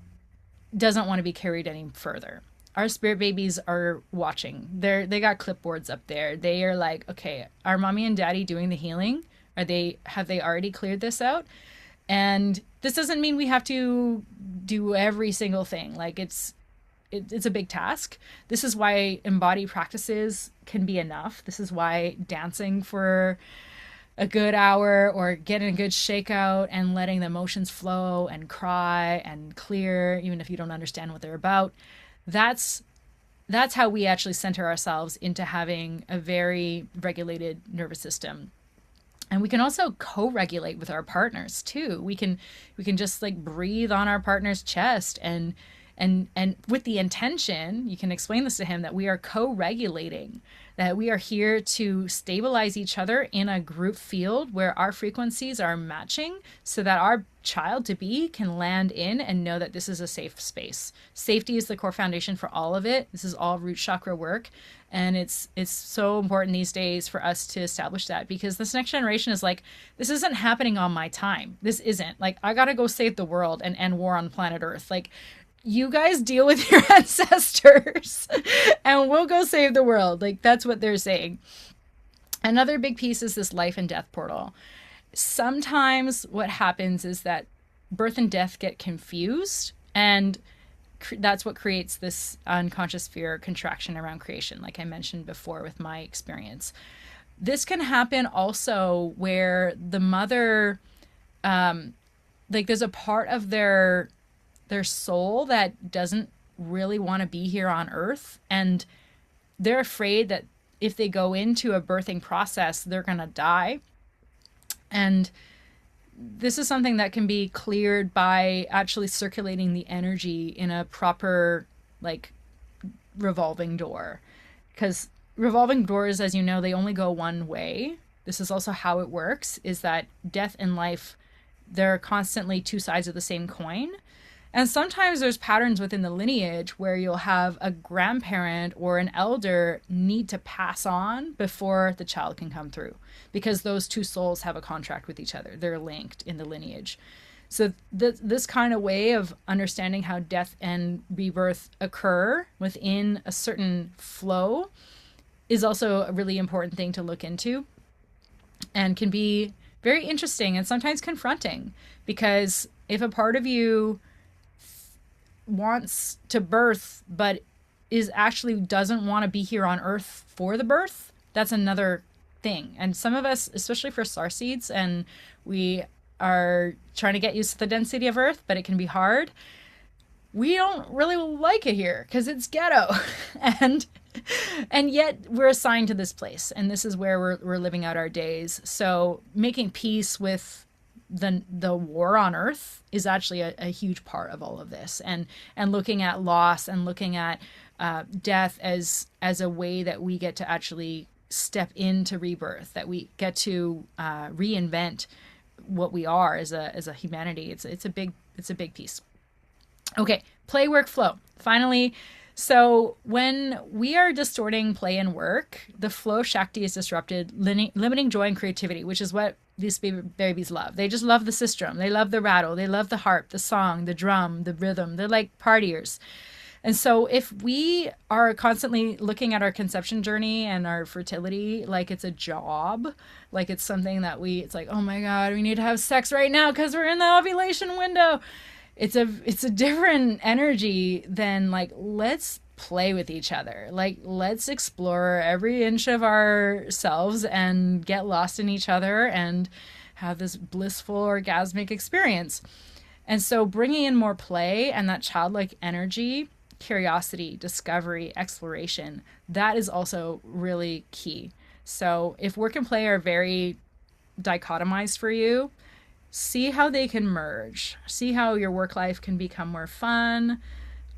doesn't want to be carried any further. Our spirit babies are watching. They got clipboards up there. They are like, okay, are mommy and daddy doing the healing? Have they already cleared this out? And this doesn't mean we have to do every single thing. Like it's a big task. This is why embodied practices can be enough. This is why dancing for a good hour or getting a good shakeout and letting the emotions flow and cry and clear, even if you don't understand what they're about, that's how we actually center ourselves into having a very regulated nervous system. And we can also co-regulate with our partners too. We can just like breathe on our partner's chest and with the intention, you can explain this to him, that we are co-regulating, that we are here to stabilize each other in a group field where our frequencies are matching so that our child to be can land in and know that this is a safe space. Safety is the core foundation for all of it. This is all root chakra work. And it's so important these days for us to establish that, because this next generation is like, this isn't happening on my time. This isn't like, I got to go save the world and end war on planet Earth. Like, you guys deal with your ancestors and we'll go save the world. Like, that's what they're saying. Another big piece is this life and death portal. Sometimes what happens is that birth and death get confused, and that's what creates this unconscious fear contraction around creation, like I mentioned before with my experience. This can happen also where the mother, like there's a part of their soul that doesn't really want to be here on earth, and they're afraid that if they go into a birthing process, they're going to die. And this is something that can be cleared by actually circulating the energy in a proper, like, revolving door. Because revolving doors, as you know, they only go one way. This is also how it works, is that death and life, they're constantly two sides of the same coin. And sometimes there's patterns within the lineage where you'll have a grandparent or an elder need to pass on before the child can come through, because those two souls have a contract with each other. They're linked in the lineage. So this kind of way of understanding how death and rebirth occur within a certain flow is also a really important thing to look into, and can be very interesting and sometimes confronting, because if a part of you wants to birth but doesn't want to be here on earth for the birth, that's another thing. And some of us, especially for starseeds, and we are trying to get used to the density of earth, but it can be hard. We don't really like it here because it's ghetto. and yet we're assigned to this place, and this is where we're living out our days. So making peace with the war on earth is actually a huge part of all of this, and looking at loss and looking at death as a way that we get to actually step into rebirth, that we get to reinvent what we are as a humanity. It's a big piece. Okay, play, work, flow. Finally, so when we are distorting play and work, the flow Shakti is disrupted, limiting joy and creativity, which is what these babies love. They just love the sistrum. They love the rattle. They love the harp, the song, the drum, the rhythm. They're like partiers. And so if we are constantly looking at our conception journey and our fertility like it's a job, like it's something that it's like, oh my God, we need to have sex right now because we're in the ovulation window. it's a different energy than like let's play with each other. Like let's explore every inch of ourselves and get lost in each other and have this blissful orgasmic experience. And so bringing in more play and that childlike energy, curiosity, discovery, exploration, that is also really key. So if work and play are very dichotomized for you, see how they can merge. See how your work life can become more fun.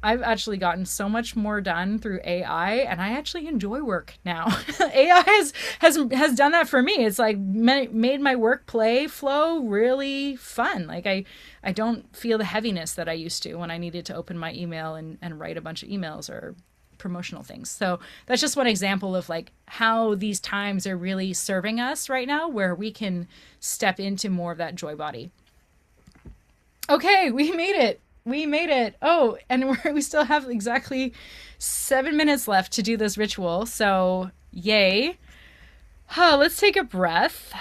I've actually gotten so much more done through AI, and I actually enjoy work now. AI has done that for me. It's like made my work play flow really fun. Like I don't feel the heaviness that I used to when I needed to open my email and write a bunch of emails or promotional things. So that's just one example of like how these times are really serving us right now, where we can step into more of that joy body. Okay, we made it. We made it. Oh, and we still have exactly 7 minutes left to do this ritual. So, yay. Let's take a breath.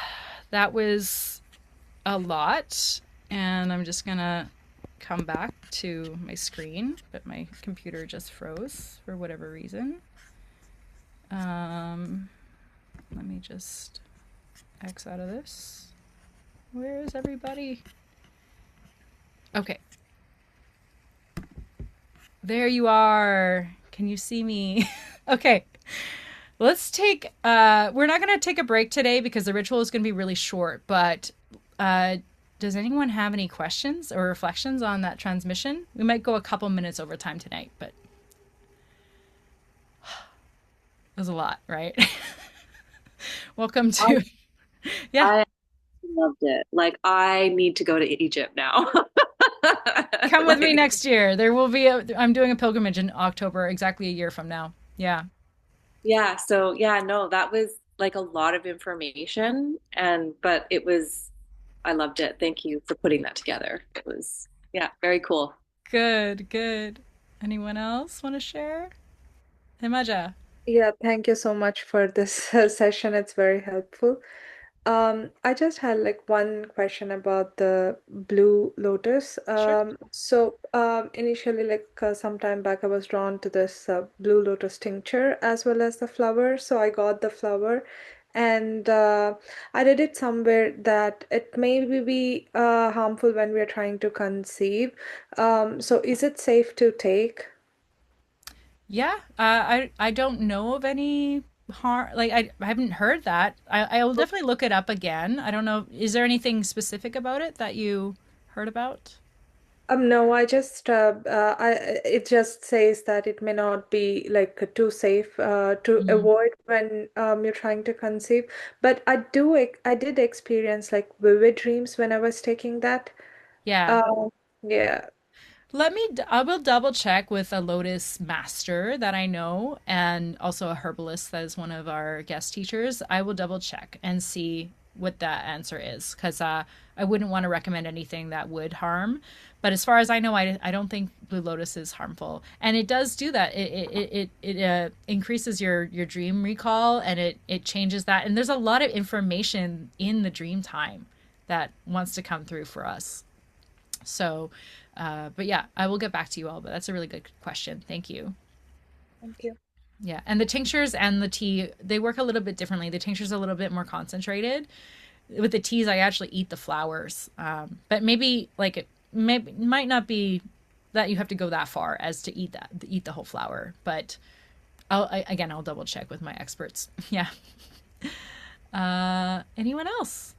That was a lot. And I'm just going to come back to my screen, but my computer just froze for whatever reason. Let me just X out of this. Where is everybody? Okay. There you are. Can you see me? Okay. Let's take, we're not going to take a break today because the ritual is going to be really short, but does anyone have any questions or reflections on that transmission? We might go a couple minutes over time tonight, but it was a lot, right? Welcome to, yeah. I loved it. Like, I need to go to Egypt now. Come with me Like, next year. There will be I'm doing a pilgrimage in October, exactly a year from now. Yeah. yeah, so yeah, no, that was like a lot of information but I loved it. Thank you for putting that together. It was, yeah, very cool. Good, good. Anyone else want to share? Himaja. Yeah, thank you so much for this session. It's very helpful. I just had like one question about the Blue Lotus. Sure. Initially, like some time back, I was drawn to this Blue Lotus tincture as well as the flower. So I got the flower, and I read it somewhere that it may be harmful when we are trying to conceive. So is it safe to take? Yeah, I don't know of any harm. Like I haven't heard that. I will definitely look it up again. I don't know. Is there anything specific about it that you heard about? No, I just it just says that it may not be like too safe to Mm. avoid when you're trying to conceive. But I did experience like vivid dreams when I was taking that. Yeah. Um, yeah. I will double check with a Lotus master that I know and also a herbalist that is one of our guest teachers. I will double check and see what that answer is because I wouldn't want to recommend anything that would harm. But as far as I know, I don't think Blue Lotus is harmful. And it does do that. It increases your dream recall and it changes that. And there's a lot of information in the dream time that wants to come through for us. So, but yeah, I will get back to you all. But that's a really good question. Thank you. Thank you. Yeah, and the tinctures and the tea they work a little bit differently. The tincture's a little bit more concentrated. With the teas, I actually eat the flowers, but maybe like might not be that you have to go that far as to eat the whole flower. But again, I'll double check with my experts. Yeah. Anyone else?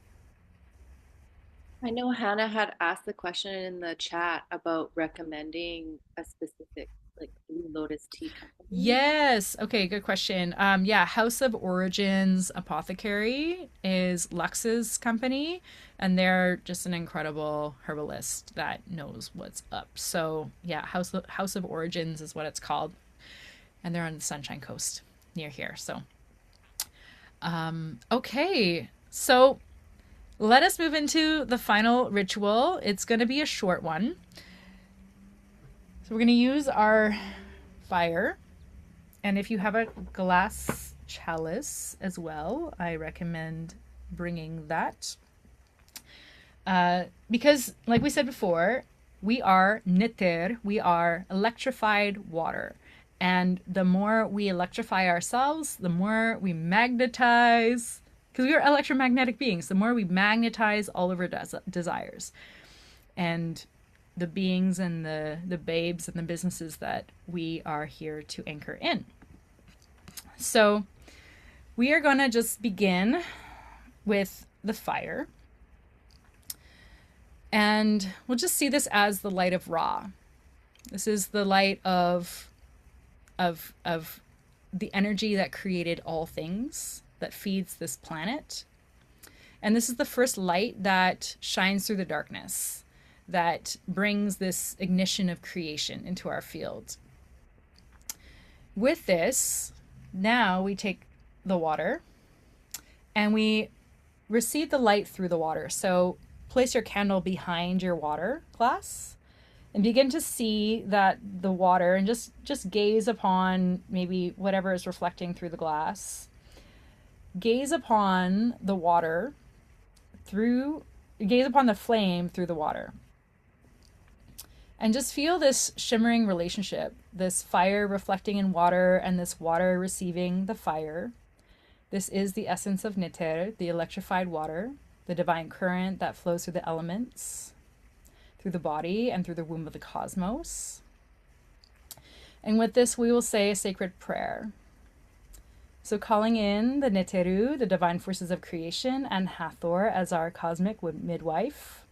I know Hannah had asked the question in the chat about recommending a specific like Blue Lotus tea company. Yes. Okay, good question. Yeah, House of Origins Apothecary is Lux's company, and they're just an incredible herbalist that knows what's up. So yeah, House of Origins is what it's called, and they're on the Sunshine Coast near here. So okay, so let us move into the final ritual. It's going to be a short one. So we're going to use our fire. And if you have a glass chalice as well, I recommend bringing that. Because, like we said before, we are niter, we are electrified water. And the more we electrify ourselves, the more we magnetize, because we are electromagnetic beings, the more we magnetize all of our desires. And the beings and the babes and the businesses that we are here to anchor in. So we are going to just begin with the fire. And we'll just see this as the light of Ra. This is the light of the energy that created all things, that feeds this planet. And this is the first light that shines through the darkness, that brings this ignition of creation into our field. With this, now we take the water and we receive the light through the water. So place your candle behind your water glass and begin to see that the water, and just gaze upon maybe whatever is reflecting through the glass. Gaze upon the water gaze upon the flame through the water. And just feel this shimmering relationship, this fire reflecting in water and this water receiving the fire. This is the essence of Niter, the electrified water, the divine current that flows through the elements, through the body and through the womb of the cosmos. And with this, we will say a sacred prayer. So calling in the Neteru, the divine forces of creation, and Hathor as our cosmic midwife,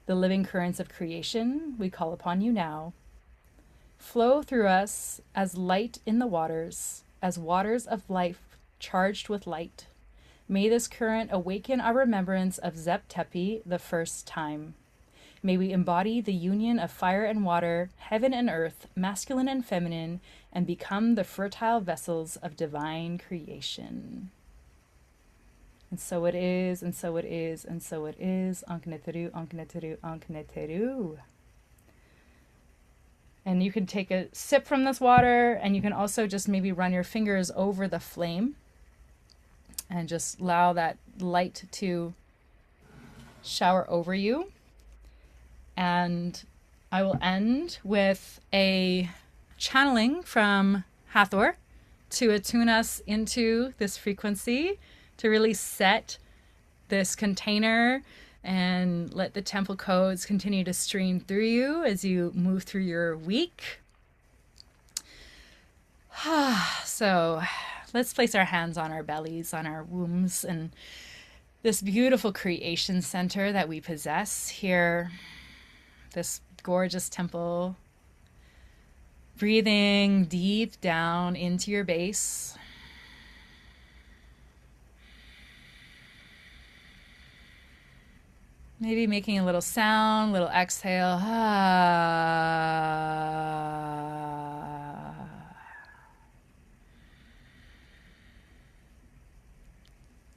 the living currents of creation, we call upon you now. Flow through us as light in the waters, as waters of life charged with light. May this current awaken our remembrance of Zep Tepi the first time. May we embody the union of fire and water, heaven and earth, masculine and feminine, and become the fertile vessels of divine creation. And so it is, and so it is, and so it is. Ankneteru, Ankneteru, Ankneteru. And you can take a sip from this water, and you can also just maybe run your fingers over the flame and just allow that light to shower over you. And I will end with a channeling from Hathor to attune us into this frequency, to really set this container and let the temple codes continue to stream through you as you move through your week. So let's place our hands on our bellies, on our wombs, and this beautiful creation center that we possess here, this gorgeous temple. Breathing deep down into your base. Maybe making a little sound, little exhale.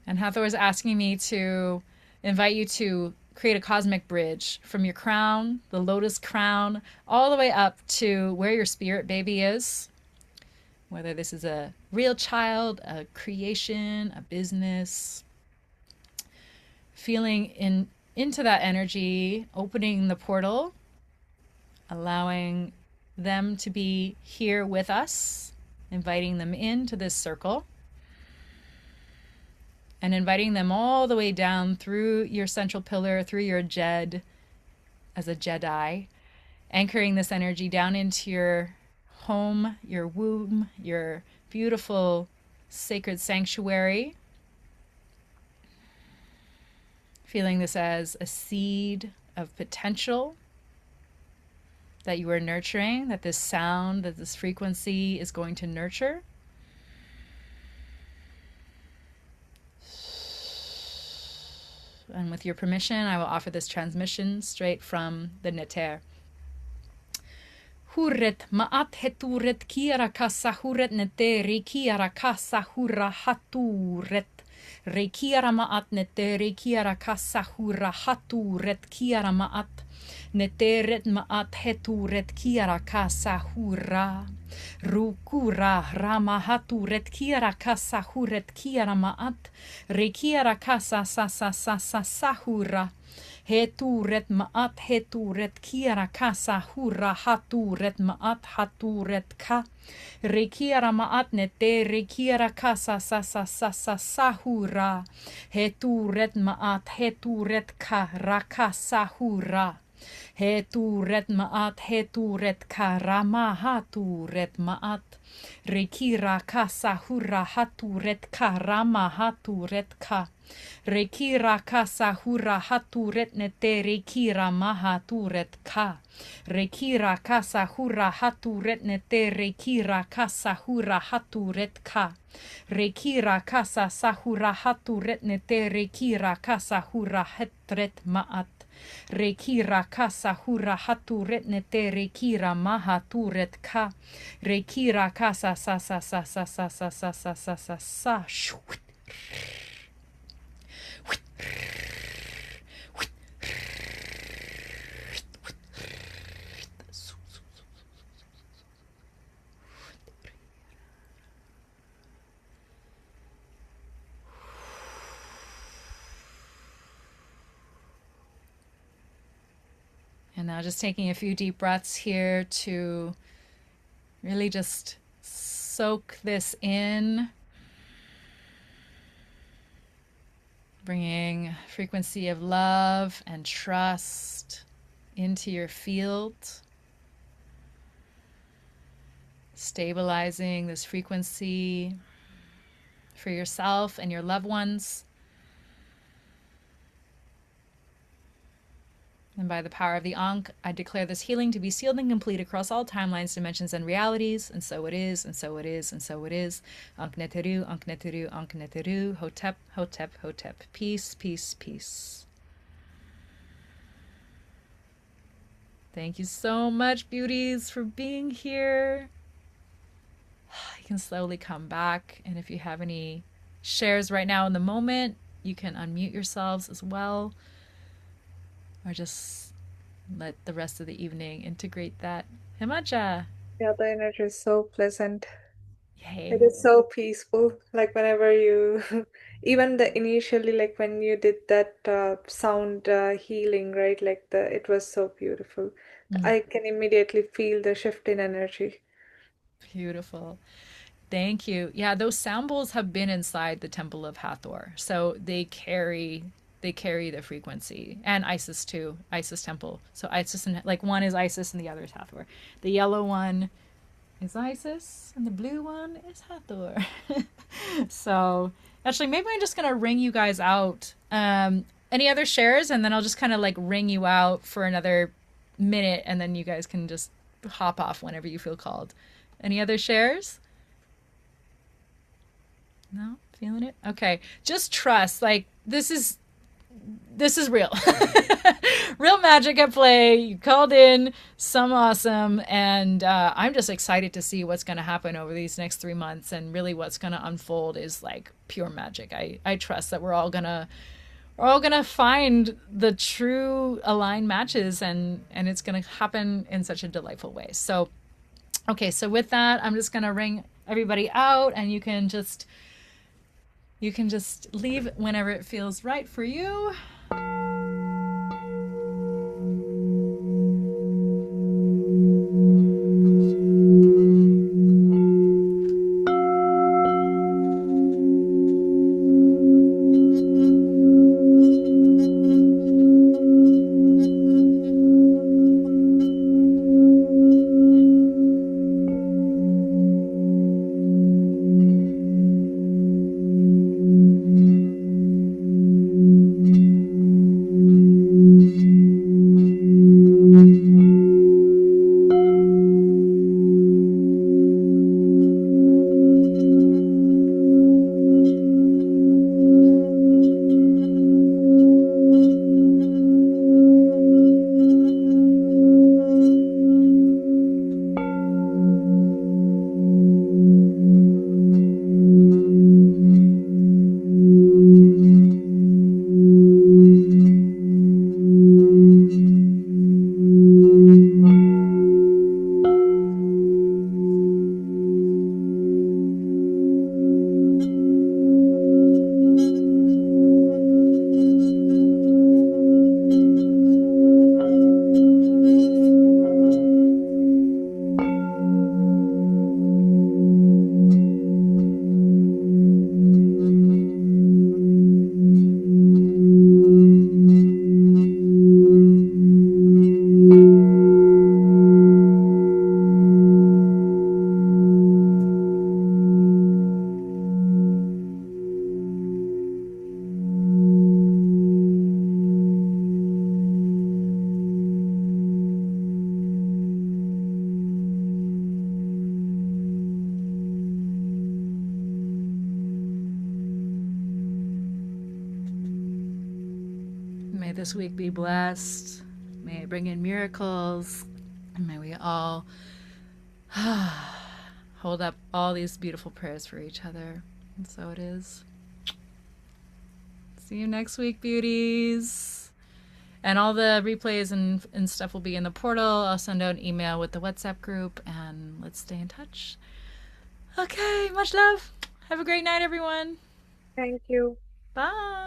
And Hathor is asking me to invite you to create a cosmic bridge from your crown, the lotus crown, all the way up to where your spirit baby is. Whether this is a real child, a creation, a business. Feeling into that energy, opening the portal, allowing them to be here with us, inviting them into this circle. And inviting them all the way down through your central pillar, through your Jed as a Jedi, anchoring this energy down into your home, your womb, your beautiful sacred sanctuary. Feeling this as a seed of potential that you are nurturing, that this sound, that this frequency is going to nurture. And with your permission, I will offer this transmission straight from the Neter. Huret ma'at heturet kiarakasa huret neteri kiarakasa hura haturet. Rekiara ma'at neteri kiarakasa hura haturet kiara ma'at. Neteret ma'at heturet kiarakasa hura. Rukura rama haturet kiarakasa huret kiara ma'at. Rekiara kasa sa sa sa sa sahura. Heturet ma'at heturet kiara kasa hura haturet ma'at haturet ka. Rekiara ma'at nete rekiara kasa sa sa sa sa sahura. Heturet ma'at heturet ka raka sahura. Heturet ma'at heturet ka rama haturet ma'at. Rekira ka sahura haturet ka rama haturet ka. Rekira ka sahura haturet nete rekira mahaturet ka. Rekira ka sahura haturet nete rekira ka sahura haturet ka. Rekira ka sahura haturet nete rekira ka sahura hetret ma'at. Rekira ka sahura haturet nete rekira mahaturet ka. Rekira ka sa sa sa sa sa sa sa sa sa sa sa sa. And now just taking a few deep breaths here to really just soak this in. Bringing frequency of love and trust into your field. Stabilizing this frequency for yourself and your loved ones. And by the power of the Ankh, I declare this healing to be sealed and complete across all timelines, dimensions, and realities. And so it is, and so it is, and so it is. Ankh Neteru, Ankh Neteru, Ankh Neteru, Hotep, Hotep, Hotep. Peace, peace, peace. Thank you so much, beauties, for being here. You can slowly come back. And if you have any shares right now in the moment, you can unmute yourselves as well. Or just let the rest of the evening integrate that. Himacha. Yeah, the energy is so pleasant. Yay. It is so peaceful. Like whenever you, even the initially, like when you did that sound healing, right? Like it was so beautiful. I can immediately feel the shift in energy. Beautiful. Thank you. Yeah, those sound bowls have been inside the Temple of Hathor. So they carry the frequency. And Isis too. Isis temple. So Isis and like one is Isis and the other is Hathor. The yellow one is Isis and the blue one is Hathor. So actually maybe I'm just gonna ring you guys out. Any other shares, and then I'll just kind of like ring you out for another minute, and then you guys can just hop off whenever you feel called. Any other shares? No? Feeling it? Okay. Just trust. Like this is real. Real magic at play. You called in some awesome, and I'm just excited to see what's going to happen over these next 3 months, and really what's going to unfold is like pure magic. I trust that we're all gonna find the true aligned matches, and it's gonna happen in such a delightful way. So okay, so with that, I'm just gonna ring everybody out, and you can just leave whenever it feels right for you. this week be blessed. May it bring in miracles. And may we all hold up all these beautiful prayers for each other. And so it is. See you next week, beauties. And all the replays and stuff will be in the portal. I'll send out an email with the WhatsApp group, and let's stay in touch. Okay, much love. Have a great night, everyone. Thank you. Bye.